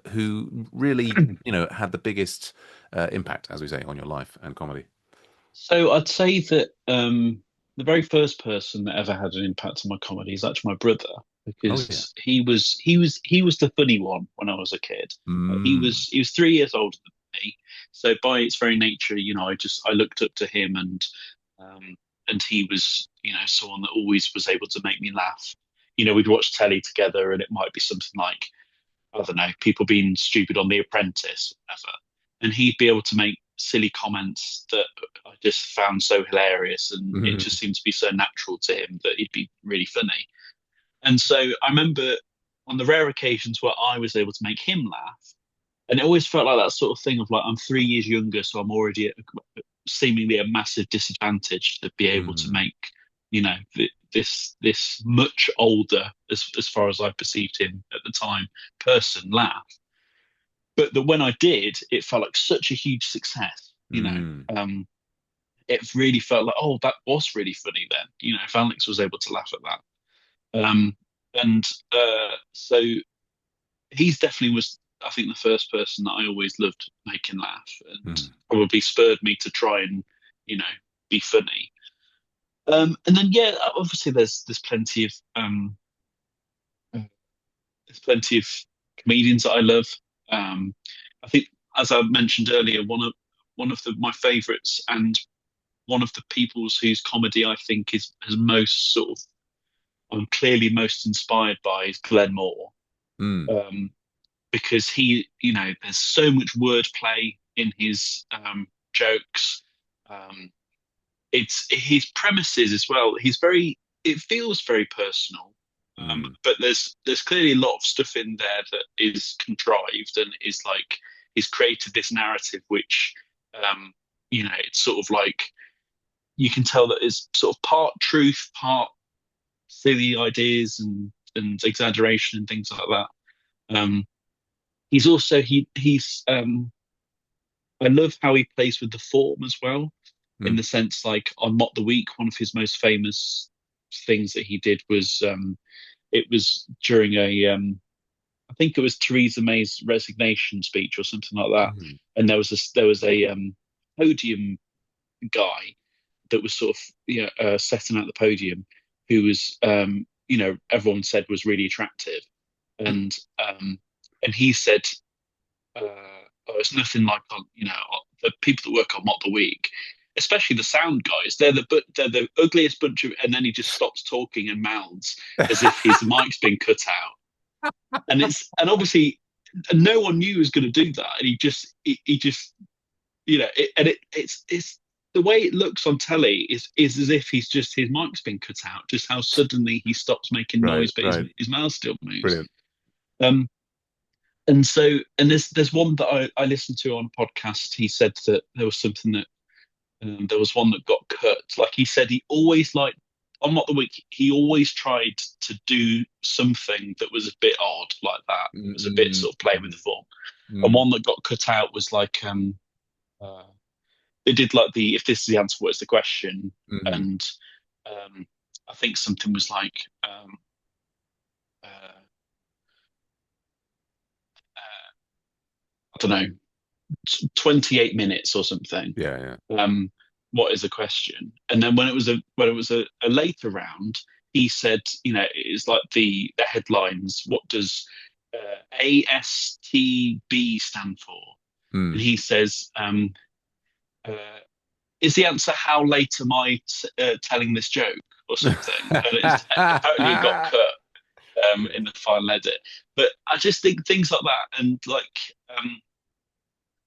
who really had the biggest impact, as we say, on your life and comedy? So I'd say that the very first person that ever had an impact on my comedy is actually my brother, Oh yeah. because he was the funny one when I was a kid. He Mm. was he was 3 years older than me, so by its very nature, I looked up to him, um, and he was someone that always was able to make me laugh. We'd watch telly together, and it might be something like, I don't know, people being stupid on The Apprentice, whatever. And he'd be able to make silly comments that I just found so hilarious. And it just seemed to be so natural to him that he'd be really funny. And so I remember on the rare occasions where I was able to make him laugh, and it always felt like that sort of thing of like, I'm 3 years younger, so I'm already at seemingly a massive disadvantage to be able to Mm. make, this much older, as far as I perceived him at the time, person laugh. But that when I did, it felt like such a huge success. Mm. It really felt like, oh, that was really funny then. If Alex was able to laugh at that. And so he's definitely was, I think, the first person that I always loved making laugh, and Mm. probably spurred me to try and, you know, be funny. And then yeah, obviously there's plenty of comedians that I love. Um, I think, as I mentioned earlier, one of my favourites, and one of the people's whose comedy I think is most sort of, I'm clearly most inspired by, is Glenn Moore. Mm. Um, because there's so much wordplay in his jokes. Um, it's his premises as well. It feels very personal, Mm. but there's clearly a lot of stuff in there that is contrived and is like, he's created this narrative which, it's sort of like, you can tell that it's sort of part truth, part silly ideas and exaggeration and things like that. He's also he's I love how he plays with the form as well, in Mm. the sense like on Mock the Week, one of his most famous things that he did was, it was during I think it was Theresa May's resignation speech or something like that, Mm. and there was a podium guy that was sort of, setting out the podium, who was, everyone said was really attractive, and um, and he said, oh, it's nothing like on, the people that work on Mock the Week, especially the sound guys. They're the ugliest bunch of. And then he just stops talking and mouths as if his mic's been cut out. And obviously no one knew he was going to do that, and he just, it's the way it looks on telly is as if his mic's been cut out. Just how suddenly he stops making Right, noise, but his right. his mouth still moves. Brilliant. Um, and there's one that I listened to on a podcast. He said that there was something that, there was one that got cut. Like he said, he always liked, on Not the Week, he always tried to do something that was a bit odd like that. It was a bit Mm. sort of playing with Mm. the form. And Mm. one that got cut out was like, uh, they did like the, if this is the answer, what's the question? Mm. And I think something was like, uh, I don't know, 28 minutes or something. Yeah, yeah. um, what is a question? And then when it was a later round, he said, it's like the headlines. What does ASTB stand for? And Mm. he says, uh, is the answer, how late am I telling this joke or something? And apparently it got cut in the final edit. But I just think things like that, and like,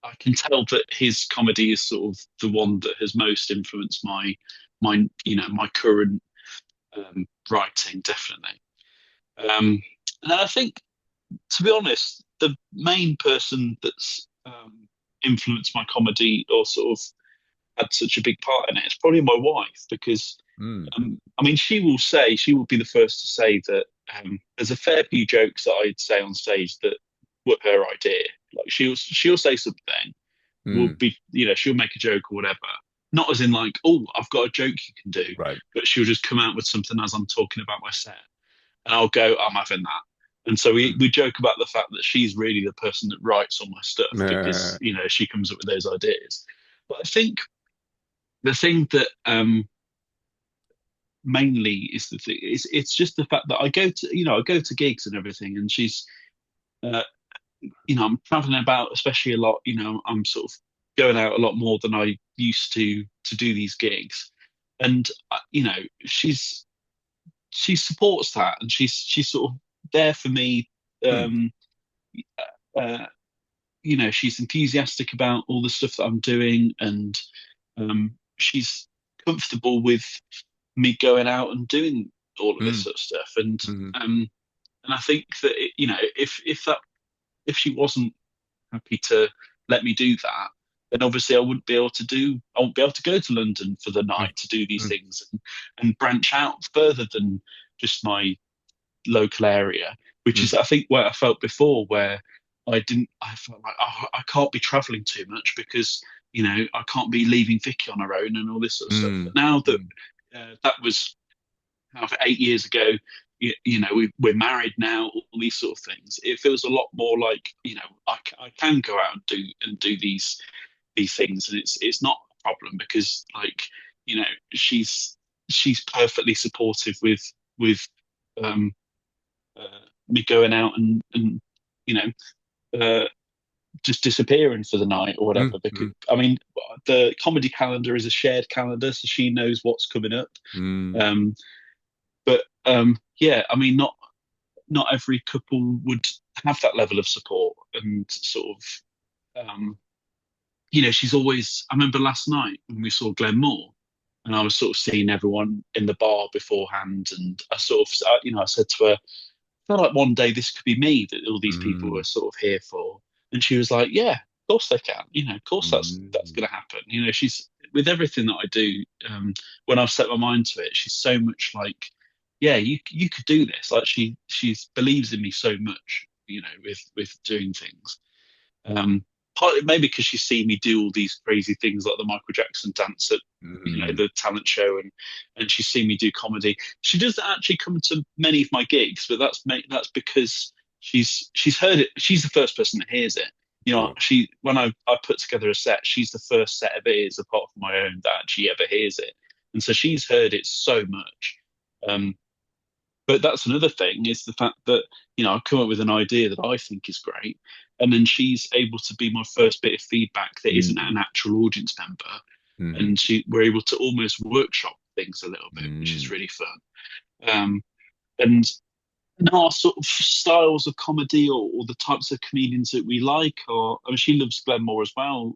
I can tell that his comedy is sort of the one that has most influenced my current writing, definitely. And I think, to be honest, the main person that's influenced my comedy, or sort of had such a big part in it, is probably my wife, because Mm. I mean, she will be the first to say that there's a fair few jokes that I'd say on stage that were her idea. Like she'll say something, will Mm. be, she'll make a joke or whatever. Not as in like, oh, I've got a joke you can do, Right. but she'll just come out with something as I'm talking about my set, and I'll go, I'm having that. And so Mm. we joke about the fact that she's really the person that writes all my stuff because she comes up with those ideas. But I think the thing that mainly is the thing it's just the fact that I go to gigs and everything, and she's uh, I'm traveling about, especially a lot. I'm sort of going out a lot more than I used to do these gigs, and she's she supports that, and she's sort of there for me. Mm. Um, uh, she's enthusiastic about all the stuff that I'm doing, and she's comfortable with me going out and doing all of this Mm. sort of stuff. And Mm. um, and I think that if she wasn't happy to let me do that, then obviously I won't be able to go to London for the Mm. night to do these Mm. things and branch out further than just my local area, which Mm. is I think where I felt before, where I felt like, oh, I can't be traveling too much because I can't be leaving Vicky on her own and all this sort of stuff. But Mm. now that Mm. that was however 8 years ago, we're married now, all these sort of things. It feels a lot more like I can go out and do these things, and it's not a problem because she's perfectly supportive with um, me going out and you know uh, just disappearing for the night or whatever. Mm. Because Mm. I mean, the comedy calendar is a shared calendar, so she knows what's coming up. Mm. Um, but yeah, I mean, not every couple would have that level of support and sort of she's always. I remember last night when we saw Glenn Moore, and I was sort of seeing everyone in the bar beforehand, and I said to her, feel like one day this could be me that all these people Mm. are sort of here for. And she was like, yeah, of course they can. Of course that's Mm. going to happen. She's with everything that I do. When I've set my mind to it, she's so much like, yeah, you could do this. Like she believes in me so much. With doing things. Um, Partly maybe because she's seen me do all these crazy things like the Michael Jackson dance at Mm. the talent show, and she's seen me do comedy. She doesn't actually come to many of my gigs, but that's because she's heard it. She's the first person that hears it. Sure. She when I put together a set, she's the first set of ears apart from my own that actually ever hears it, and so she's heard it so much. Um, but that's another thing is the fact that, I come up with an idea that I think is great. And then she's able to be my first bit of feedback that isn't Mm. an actual audience member. Mm. And we're able to almost workshop things a little bit, which is Mm. really fun. Um, and our sort of styles of comedy or the types of comedians that we like I mean, she loves Glenmore as well,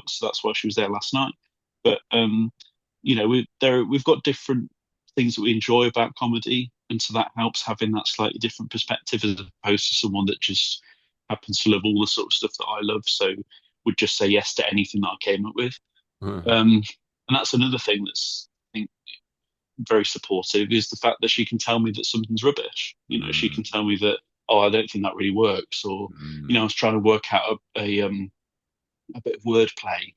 so that's why she was there last night. But we've got different things that we enjoy about comedy, and so that helps having that slightly different perspective as opposed to someone that just happens to love all the sort of stuff that I love, so would just say yes to anything that I came up with. um, and that's another thing that's, I think, very supportive, is the fact that she can tell me that something's rubbish. She can Mm. tell me that, oh, I don't think that really works, or I Mm. was trying to work out a bit of wordplay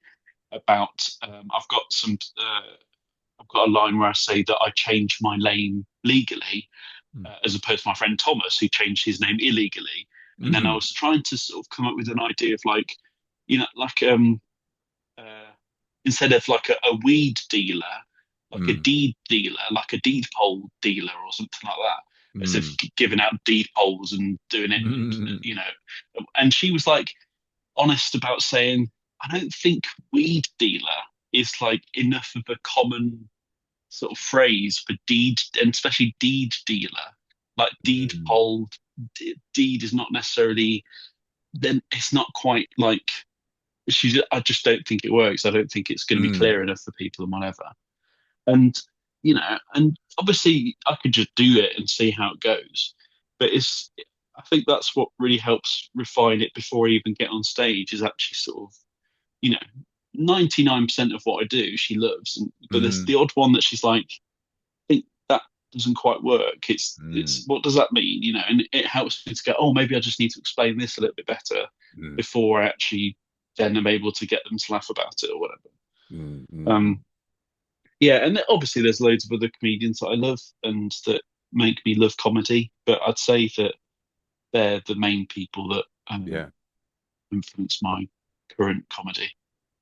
about. I've got a line where I say that I changed my name legally, Mm. as opposed to my friend Thomas, who changed his name illegally. And then I Mm. was trying to sort of come up with an idea of like, like uh, instead of like a weed dealer, like a Mm. deed dealer, like a deed poll dealer or something like that, as if Mm. giving out deed polls and doing it, Mm. And she was like honest about saying, I don't think weed dealer is like enough of a common sort of phrase for deed, and especially deed dealer. Like deed Mm. poll, deed is not necessarily. Then it's not quite like I just don't think it works. I don't think it's going to be Mm. clear enough for people and whatever. And and obviously I could just do it and see how it goes. But I think that's what really helps refine it before I even get on stage, is actually sort of, you know, 99% of what I do she loves, but there's Mm. the odd one that she's like, doesn't quite work. It's Mm, what does that mean? And it helps me to go, oh, maybe I just need to explain this a little bit better mm, before I actually then am able to get them to laugh about it or whatever. mm, mm, mm. Um, yeah, and obviously there's loads of other comedians that I love and that make me love comedy, but I'd say that they're the main people that Yeah. influence my current comedy.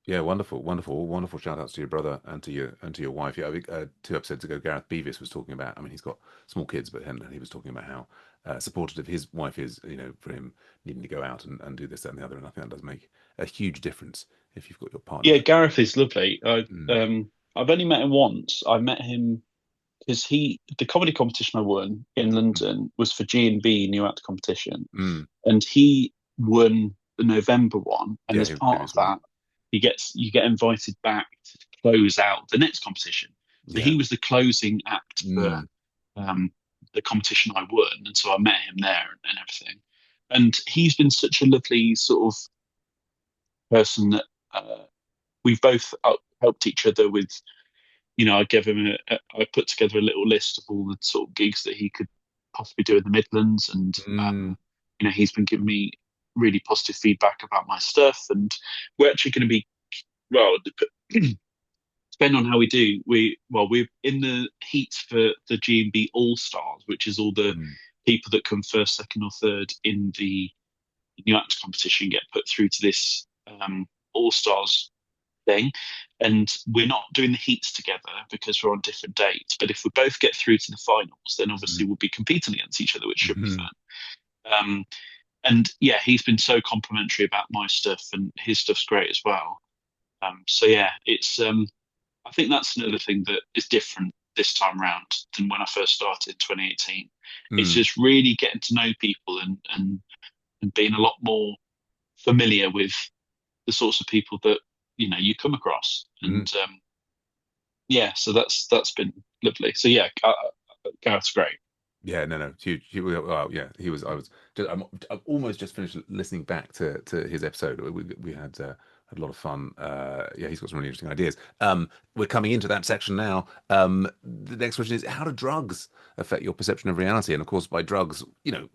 Yeah, wonderful, wonderful, wonderful shout outs to your brother and to your wife. Yeah, I think 2 episodes ago, Gareth Beavis was talking about. I mean, he's got small kids, but he was talking about how supportive his wife is. For him needing to go out and do this, that, and the other. And I think that does make a huge difference if you've got your Yeah, partner. Gareth is lovely. Mm, I've only met him once. I met him because the comedy competition I won in mm, London was for G&B New Act competition, mm. and he won the November one. And Yeah, as he was part of previous winner. that, you get invited back to close out the next competition. So Yeah. he was the closing act for Mm, um, the competition I won, and so I met him there and everything. And he's been such a lovely sort of person that we've both helped each other with. I gave him I put together a little list of all the sort of gigs that he could possibly do in the Midlands, and mm, he's been giving me really positive feedback about my stuff, and we're actually going to be well. Depending on how we do, we're in the heat for the G&B All Stars, which is all the mm, people that come first, second, or third in the new act competition get put through to this All Stars thing. And we're not doing the heats together because we're on different dates. But if we both get through to the finals, then obviously mm, we'll be competing against each other, which should be mm. fun. Um, and yeah, he's been so complimentary about my stuff, and his stuff's great as well. So yeah, it's I think that's another thing that is different this time round than when I first started in 2018. It's Mm. just really getting to know people and being a lot more familiar with the sorts of people that you come across. Mm. And yeah, so that's been lovely. So yeah, Gareth's great. Yeah, no, no, huge. Well, yeah, he was. I was. I've almost just finished listening back to his episode. We had a lot of fun. Yeah, he's got some really interesting ideas. We're coming into that section now. The next question is, how do drugs affect your perception of reality? And of course, by drugs,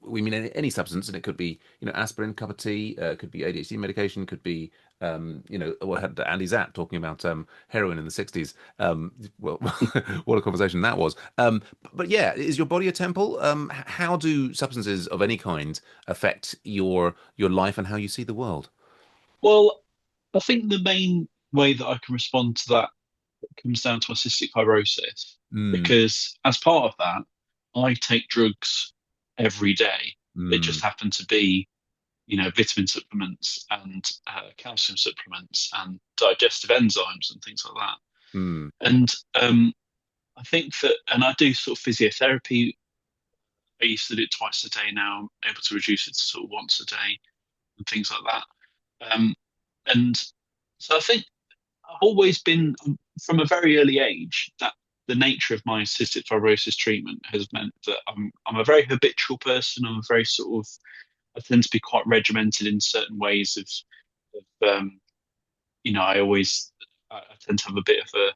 we mean any substance, and it could be, aspirin, cup of tea, could be ADHD medication, could be, what had Andy Zapp talking about heroin in the '60s. Well, what a conversation that was. But yeah, is your body a temple? How do substances of any kind affect your life and how you see the world? Well, I think the main way that I can respond to that comes down to my cystic fibrosis, Mm, because as part of that, I take drugs every day. They just mm, happen to be, vitamin supplements and calcium supplements and digestive enzymes and things like that. mm, And I think that, and I do sort of physiotherapy. I used to do it twice a day. Now I'm able to reduce it to sort of once a day and things like that. And so I think I've always been, from a very early age, that the nature of my cystic fibrosis treatment has meant that I'm a very habitual person. I'm a very sort of, I tend to be quite regimented in certain ways of I tend to have a bit of a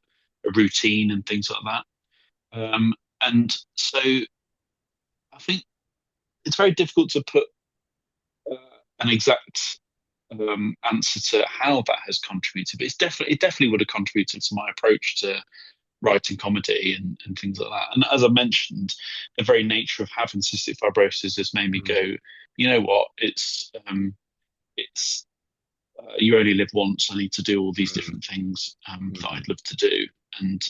routine and things like that. And so I think it's very difficult to put uh, an exact answer to how that has contributed, but it definitely would have contributed to my approach to writing comedy and things like that. And as I mentioned, the very nature of having cystic fibrosis has made me mm, go, you know what, it's you only live once. I need to do all these mm, different things that mm, I'd love to do and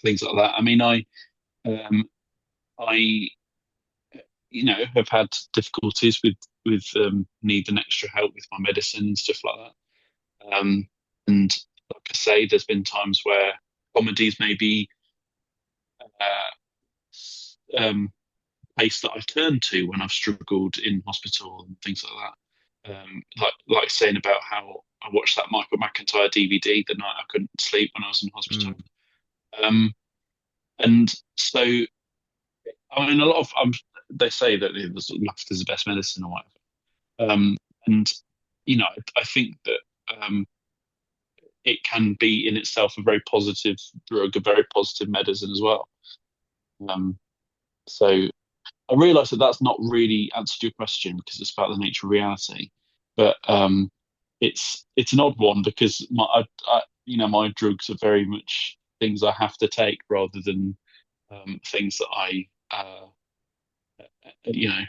things like that. I mean, um, I have had difficulties with needing extra help with my medicine and stuff like that. And like I say, there's been times where comedies maybe um, place that I've turned to when I've struggled in hospital and things like that. Like saying about how I watched that Michael McIntyre DVD the night I couldn't sleep when I was in hospital. mm, Um, and so, I mean, a lot of they say that laughter is the best medicine or whatever. And I think that it can be in itself a very positive drug, a very positive medicine as well. Um, so I realise that that's not really answered your question because it's about the nature of reality, but it's an odd one because my drugs are very much things I have to take rather than things that I you know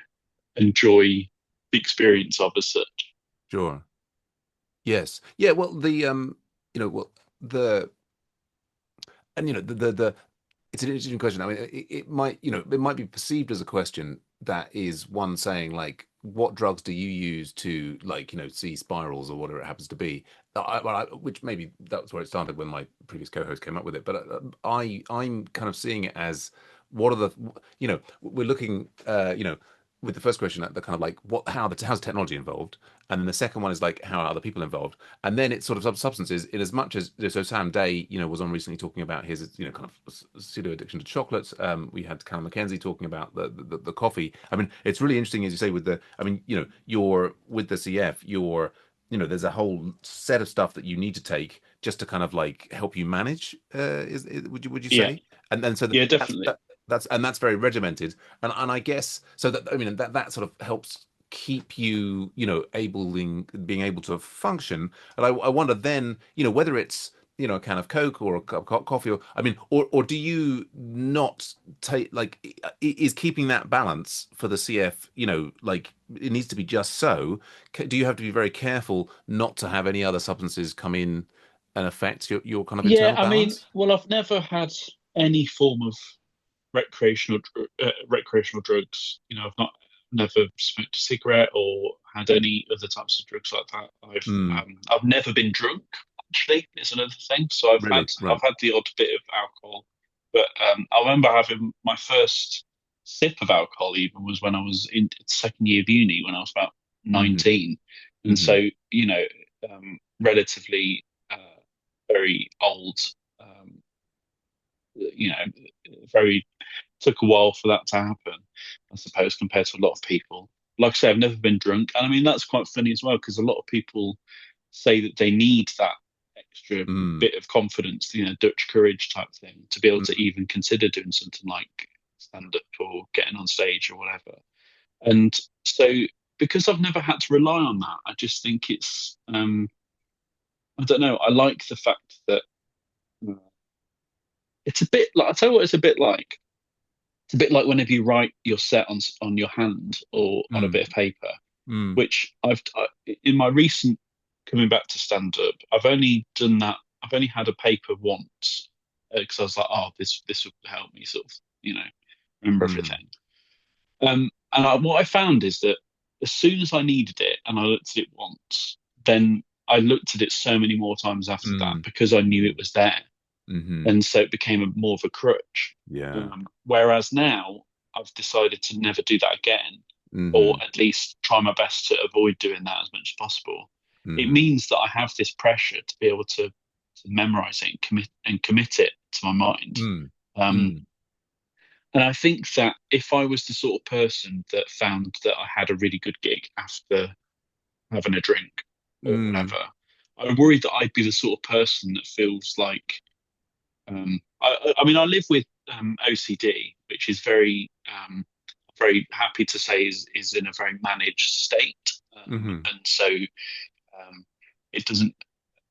enjoy the experience of as such. Sure. Yes. Yeah. Well, the and the it's an interesting question. I mean, it might, it might be perceived as a question that is one saying like, what drugs do you use to like, see spirals or whatever it happens to be? Which maybe that's where it started when my previous co-host came up with it. But I'm kind of seeing it as what are the, we're looking, with the first question at the kind of like how's technology involved, and then the second one is like how are other people involved, and then it's sort of substances in as much as so Sam Day, was on recently talking about his, kind of pseudo addiction to chocolates. We had Callum McKenzie talking about the coffee. I mean, it's really interesting as you say with the. I mean, you're with the CF, there's a whole set of stuff that you need to take just to kind of like help you manage. Would you Yeah, say? And then so yeah, that's definitely. that's very regimented, and I guess so that I mean that sort of helps keep you, being able to function. And I wonder then, whether it's, a can of Coke or a cup of coffee, or I mean, or do you not take like is keeping that balance for the CF, like it needs to be just so. Do you have to be very careful not to have any other substances come in and affect your kind of Yeah, internal I mean, balance? well, I've never had any form of recreational drugs. I've not never smoked a cigarette or had any other types of drugs like that. Mm, I've never been drunk. Actually, is another thing. So really? I've Right. had the odd bit of alcohol, but I remember having my first sip of alcohol even was when I was in second year of uni when I was about Hmm. 19, and Hmm. so relatively very old. Um, you know, very took a while for that to happen, I suppose, compared to a lot of people. Like I say, I've never been drunk, and I mean that's quite funny as well because a lot of people say that they need that extra Mm, bit of confidence, Dutch courage type thing, to be able to mm, even consider doing something like stand up or getting on stage or whatever. And so, because I've never had to rely on that, I just think I don't know. I like the fact that uh, it's a bit like I tell you what, it's a bit like. It's a bit like whenever you write your set on your hand or on a mm, bit of paper, mm, which in my recent coming back to stand up, I've only done that. I've only had a paper once because I was like, oh, this would help me sort of, remember mm, everything. What I found is that as soon as I needed it and I looked at it once, then I looked at it so many more times after that mm, because I knew it mm, was there, mm-hmm. and so it became more of a crutch. Yeah. Whereas now I've decided to never do that again, or Mm-hmm. at least try my best to avoid doing that as much as possible. It Mm-hmm. means that I have this pressure to be able to memorize it and commit it to my mind. Mm, Um, mm, and I think that if I was the sort of person that found that I had a really good gig after having a drink or mm, whatever, I worry that I'd be the sort of person that feels like I mean, I live with OCD, which is very happy to say is in a very managed state, mm-hmm. and so it doesn't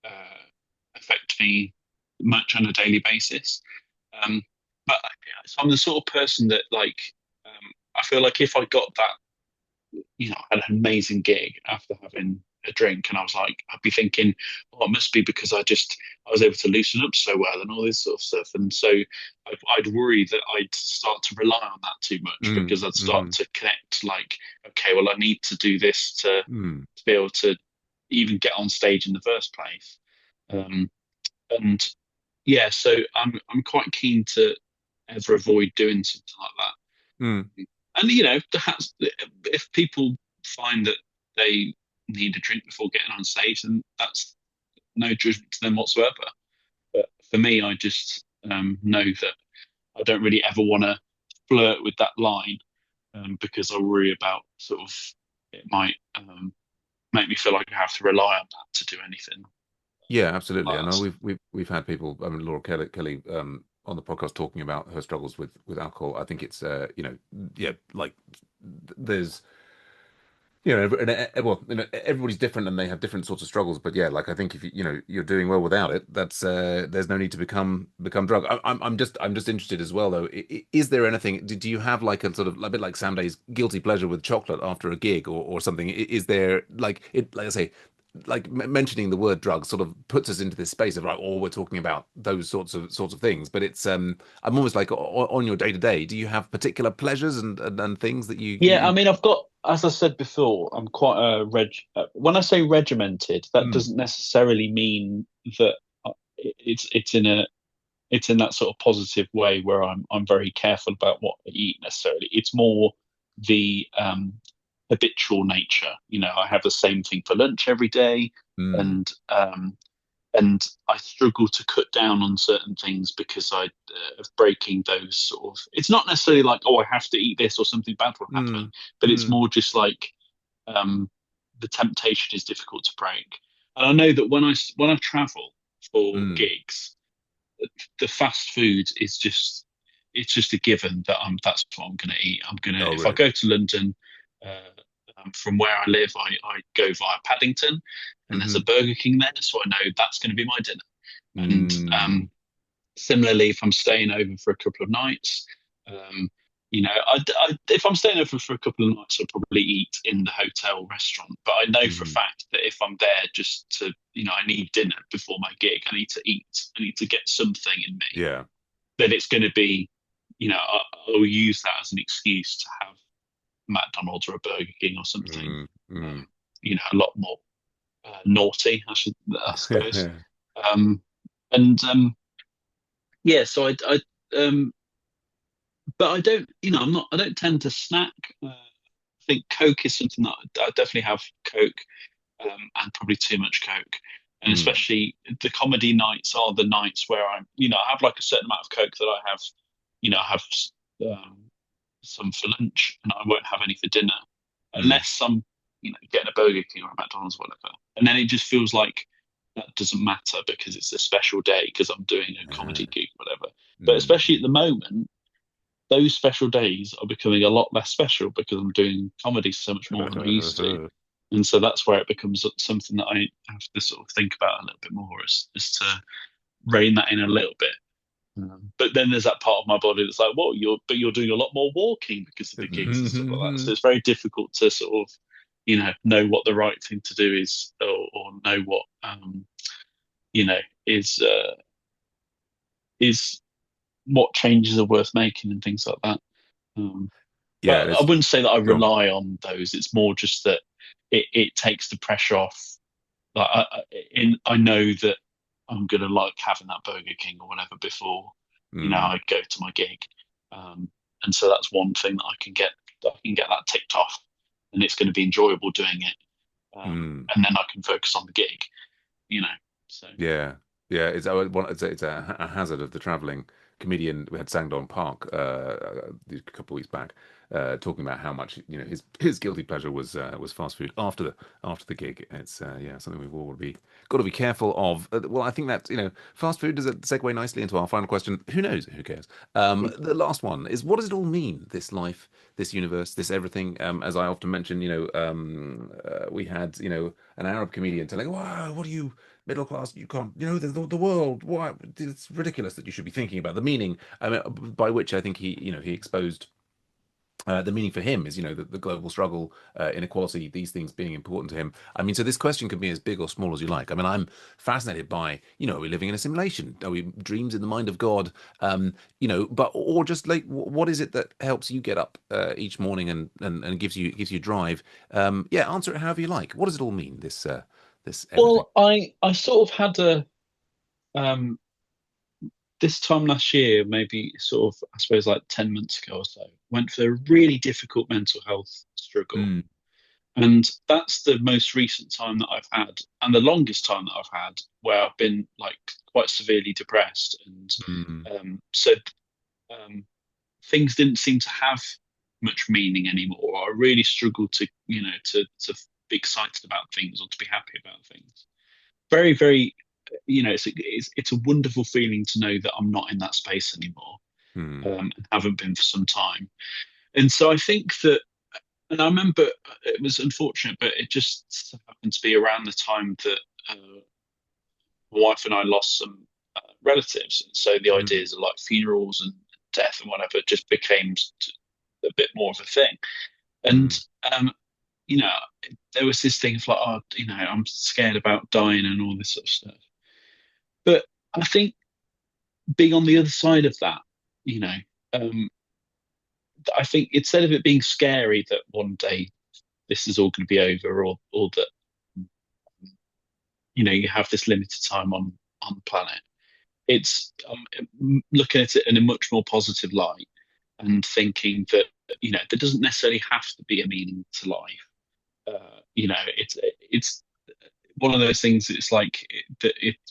uh, affect me much on a daily basis. Um, but so I'm the sort of person that I feel like if I got that had an amazing gig after having a drink, and I was like, I'd be thinking, oh, it must be because I was able to loosen up so well and all this sort of stuff, and so I'd worry that I'd start to rely on that too much Mm, because I'd start mm-hmm. to connect like, okay, well, I need to do this Mm. to be able to even get on stage in the first place, um, and yeah, so I'm quite keen to ever avoid doing something like that. Mm. And perhaps if people find that they need a drink before getting on stage, then that's no judgment to them whatsoever. But for me, I just know that I don't really ever want to flirt with that line because I worry about sort of it might make me feel like I have to rely on that to do anything Yeah, absolutely. like I know that. we've had people. I mean, Laura Kelly, on the podcast talking about her struggles with alcohol. I think it's yeah, like there's well, everybody's different and they have different sorts of struggles. But yeah, like I think if you're doing well without it, that's there's no need to become drug. I'm just interested as well though. Is there anything? Do you have like a sort of a bit like Sam Day's guilty pleasure with chocolate after a gig or something? Is there like it? Like I say, like mentioning the word drug sort of puts us into this space of like, oh, we're talking about those sorts of things. But it's I'm almost like on your day to day. Do you have particular pleasures and things that Yeah, I mean, I've got, as I said before, I'm quite a when I say regimented, that Mm, doesn't necessarily mean that it's in a it's in that sort of positive way where I'm very careful about what I eat necessarily. It's more the habitual nature. I have the same thing for lunch every day, mm, and and I struggle to cut down on certain things because of breaking those sort of. It's not necessarily like, oh, I have to eat this or something bad will happen, mm, but it's mm, more just like um, the temptation is difficult to break. And I know that when I travel for mm. gigs, the fast food is just it's just a given that that's what I'm going to eat. I'm gonna Oh, if I really? go to London, from where I live, I go via Paddington, and there's a Hmm. Burger King there, so I know that's going to be my dinner. And Mm. similarly, if I'm staying over for a couple of nights, um, if I'm staying over for a couple of nights, I'll probably eat in the hotel restaurant. But I know for a Mm. fact that if I'm there just to, I need dinner before my gig, I need to eat, I need to get something in me, Yeah. then it's going to be, I'll use that as an excuse to have McDonald's or a Burger King or something, Mm. Mm. a lot more naughty, I suppose. Um, and yeah, so but I don't, I don't tend to snack. I think Coke is something that I definitely have Coke, and probably too much Coke. And Mm. especially the comedy nights are the nights where I have like a certain amount of Coke that I have um, some for lunch and I won't have any for dinner Mm. unless I'm, getting a Burger King or a McDonald's or whatever. And then it just feels like that doesn't matter because it's a special day because I'm doing a Yeah. comedy gig, or whatever. But Mm. especially at the moment, those special days are becoming a lot less special because I'm doing comedy so much more than I used to. And so that's where it becomes something that I have to sort of think about a little bit more as to rein that in a little bit. But then there's that part of my body that's like, well, you're doing a lot more walking because of the gigs and stuff like that. So it's very difficult to sort of, know what the right thing to do is, or know what, you know, is is what changes are worth making and things like that. Um, Yeah. but I It's wouldn't say that I go on. rely on those. It's more just that it takes the pressure off. Like I know that I'm gonna like having that Burger King or whatever before, Mm. I go to my gig, and so that's one thing that I can get that ticked off, and it's going to be enjoyable doing it, Mm. and then I can focus on the gig, you know. So Yeah, yeah. It's a hazard of the traveling comedian. We had Sangdon Park a couple of weeks back, talking about how much his guilty pleasure was fast food after the gig. It's yeah, something we've all got to be careful of. Well, I think that fast food does it segue nicely into our final question. Who knows? Who cares? The last one is, what does it all mean? This life, this universe, this everything. As I often mention, we had an Arab comedian telling, "Wow, what are you?" Middle class, you can't, the world. Why? It's ridiculous that you should be thinking about the meaning. I mean, by which I think he exposed the meaning for him is, the global struggle, inequality, these things being important to him. I mean, so this question can be as big or small as you like. I mean, I'm fascinated by, are we living in a simulation? Are we dreams in the mind of God? But or just like, what is it that helps you get up each morning and gives you drive? Yeah, answer it however you like. What does it all mean? This everything. well, I sort of had a um this time last year, maybe sort of, I suppose, like 10 months ago or so, went through a really difficult mental health struggle. Mm, And that's the most recent time that I've had, and the longest time that I've had, where I've been like quite severely depressed. And mm, so um, things didn't seem to have much meaning anymore. I really struggled to, to be excited about things or to be happy about things. Very, very it's a wonderful feeling to know that I'm not in that space anymore, Mm. and haven't been for some time. And so I think that, and I remember it was unfortunate, but it just happened to be around the time that my wife and I lost some relatives, and so the Mm. ideas of like funerals and death and whatever just became a bit more of a thing. And Mm. um, you know, there was this thing of like, oh, I'm scared about dying and all this sort of stuff. But I think being on the other side of that, you know, um, I think instead of it being scary that one day this is all going to be over, or that you have this limited time on the planet, it's looking at it in a much more positive light and thinking that there doesn't necessarily have to be a meaning to life. It's one of those things. It's like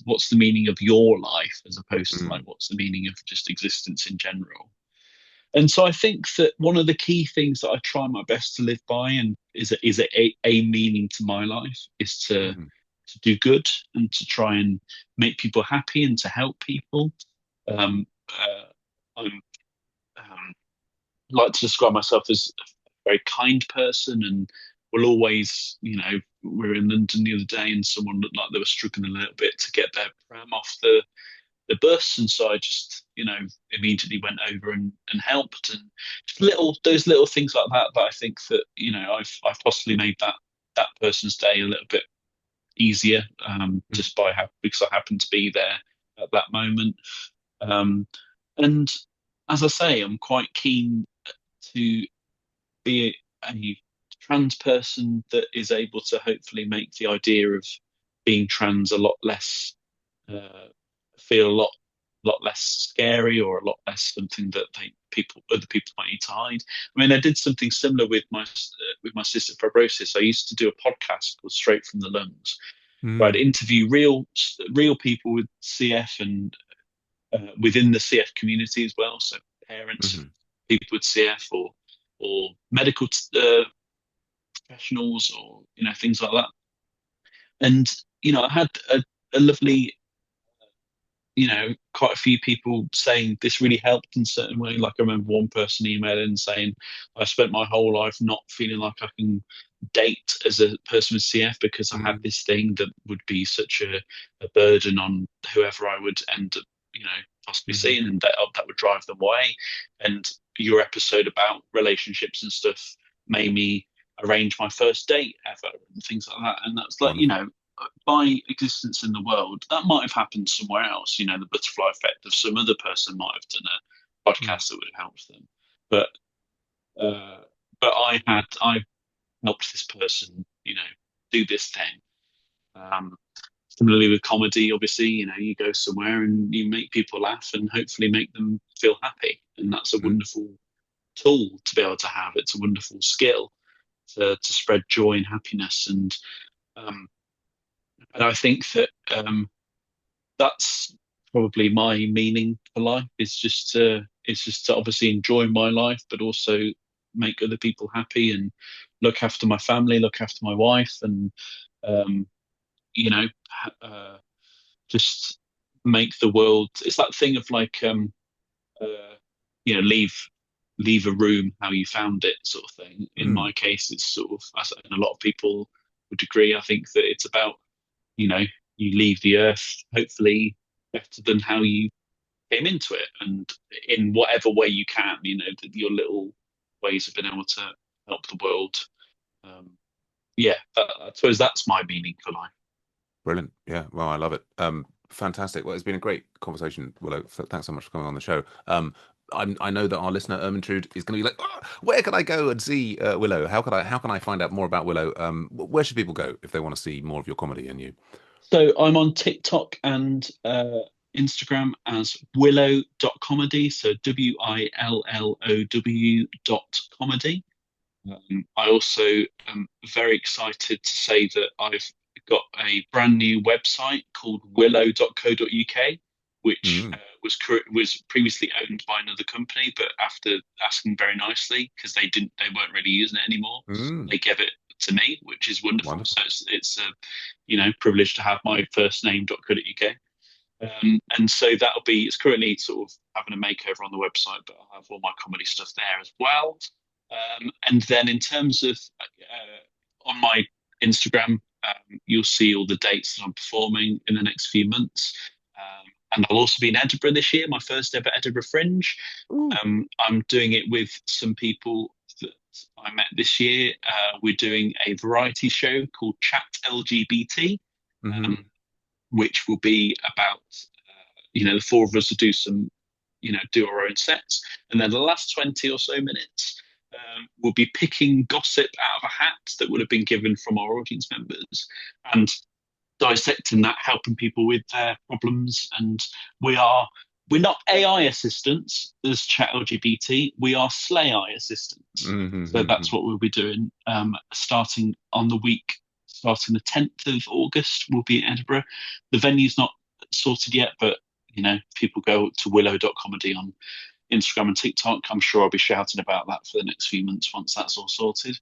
what's the meaning of your life as opposed to like Mm. what's the meaning of just existence in general. And so I think that one of the key things that I try my best to live by, and is a meaning to my life, is Mm. to do good and to try and make people happy and to help people. Um, I'm like to describe myself as a very kind person, and will always, we were in London the other day and someone looked like they were struggling a little bit to get their pram off the bus, and so I just, immediately went over and helped, and just those little things like that I think that I've possibly made that person's day a little bit easier, Mm. just because I happened to be there at that moment. Um, and as I say, I'm quite keen to be a trans person that is able to hopefully make the idea of being trans a lot less, uh, feel a lot less scary, or a lot less something that other people might need to hide. I mean, I did something similar with my cystic fibrosis. I used to do a podcast called Straight from the Lungs, where I'd Mm. interview real people with CF, and within the CF community as well. So parents of Mm. people with CF, or medical professionals, or things like that. And I had a lovely, quite a few people saying this really helped in a certain way. Like I remember one person emailing saying, I spent my whole life not feeling like I can date as a person with CF because I had Mm. this thing that would be such a burden on whoever I would end up, possibly Mm. seeing, and that would drive them away. And your episode about relationships and stuff made me arrange my first date ever and things like that. And that's like, Wonderful. by existence in the world, that might have happened somewhere else. The butterfly effect of some other person might have done a Mm. podcast that would have helped them. But uh, I helped this person, do this thing. Um, Similarly with comedy, obviously, you go somewhere and you make people laugh and hopefully make them feel happy, and that's a Mm. wonderful tool to be able to have. It's a wonderful skill to spread joy and happiness, um, and I think that that's probably my meaning for life, is just to obviously enjoy my life, but also make other people happy and look after my family, look after my wife, and um, you know, uh, just make the world. It's that thing of like, uh, leave a room how you found it, sort of thing. In Mm. my case, it's sort of, and a lot of people would agree. I think that it's about, you know, you leave the earth hopefully better than how you came into it, and in whatever way you can, your little ways of being able to help the world. Um, yeah, I suppose that's my meaning for life. Brilliant. Yeah. Well, I love it. Fantastic. Well, it's been a great conversation, Willow. Thanks so much for coming on the show. I know that our listener Ermintrude is going to be like, "Oh, where can I go and see Willow? How can I find out more about Willow? Where should people go if they want to see more of your comedy and you? So I'm on TikTok and Instagram as willow.comedy. So WILLOW I also am very excited to say that I've got a brand new website called willow.co.uk, which Mm. was previously owned by another company, but after asking very nicely, because they weren't really using it anymore, Mm. they gave it to me, which is wonderful. Wonderful. So it's a privilege to have my first name.co.uk. And so it's currently sort of having a makeover on the website, but I'll have all my comedy stuff there as well. And then in terms of on my Instagram, you'll see all the dates that I'm performing in the next few months. And I'll also be in Edinburgh this year, my first ever Edinburgh Fringe. Ooh. I'm doing it with some people that I met this year. We're doing a variety show called Chat LGBT, Hmm. um, which will be about, the four of us will do some, do our own sets. And then the last 20 or so minutes, we'll be picking gossip out of a hat that would have been given from our audience members and dissecting that, helping people with their problems. And we're not AI assistants as Chat LGBT. We are Slay AI assistants. So Hmm. that's what we'll be doing. Starting the 10th of August, we'll be in Edinburgh. The venue's not sorted yet, but people go to willow.comedy on Instagram and TikTok. I'm sure I'll be shouting about that for the next few months once that's all sorted.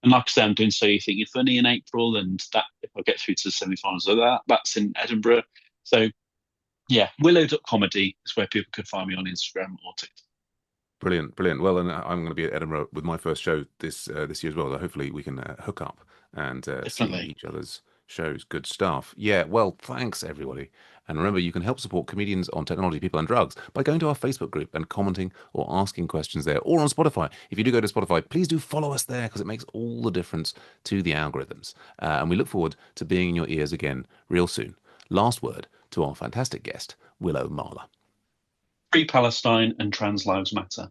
And like I say, I'm doing So You Think You're Funny in April, and that if I get through to the semi-finals of that's in Edinburgh. So yeah, willow.comedy is where people can find me on Instagram or TikTok. Brilliant, brilliant. Well, and I'm going to be at Edinburgh with my first show this year as well. So hopefully we can hook up and see Definitely. each other's shows. Good stuff. Yeah. Well, thanks everybody. And remember, you can help support comedians on technology, people, and drugs by going to our Facebook group and commenting or asking questions there, or on Spotify. If you do go to Spotify, please do follow us there because it makes all the difference to the algorithms. And we look forward to being in your ears again real soon. Last word to our fantastic guest, Willow Marler. Free Palestine and trans lives matter.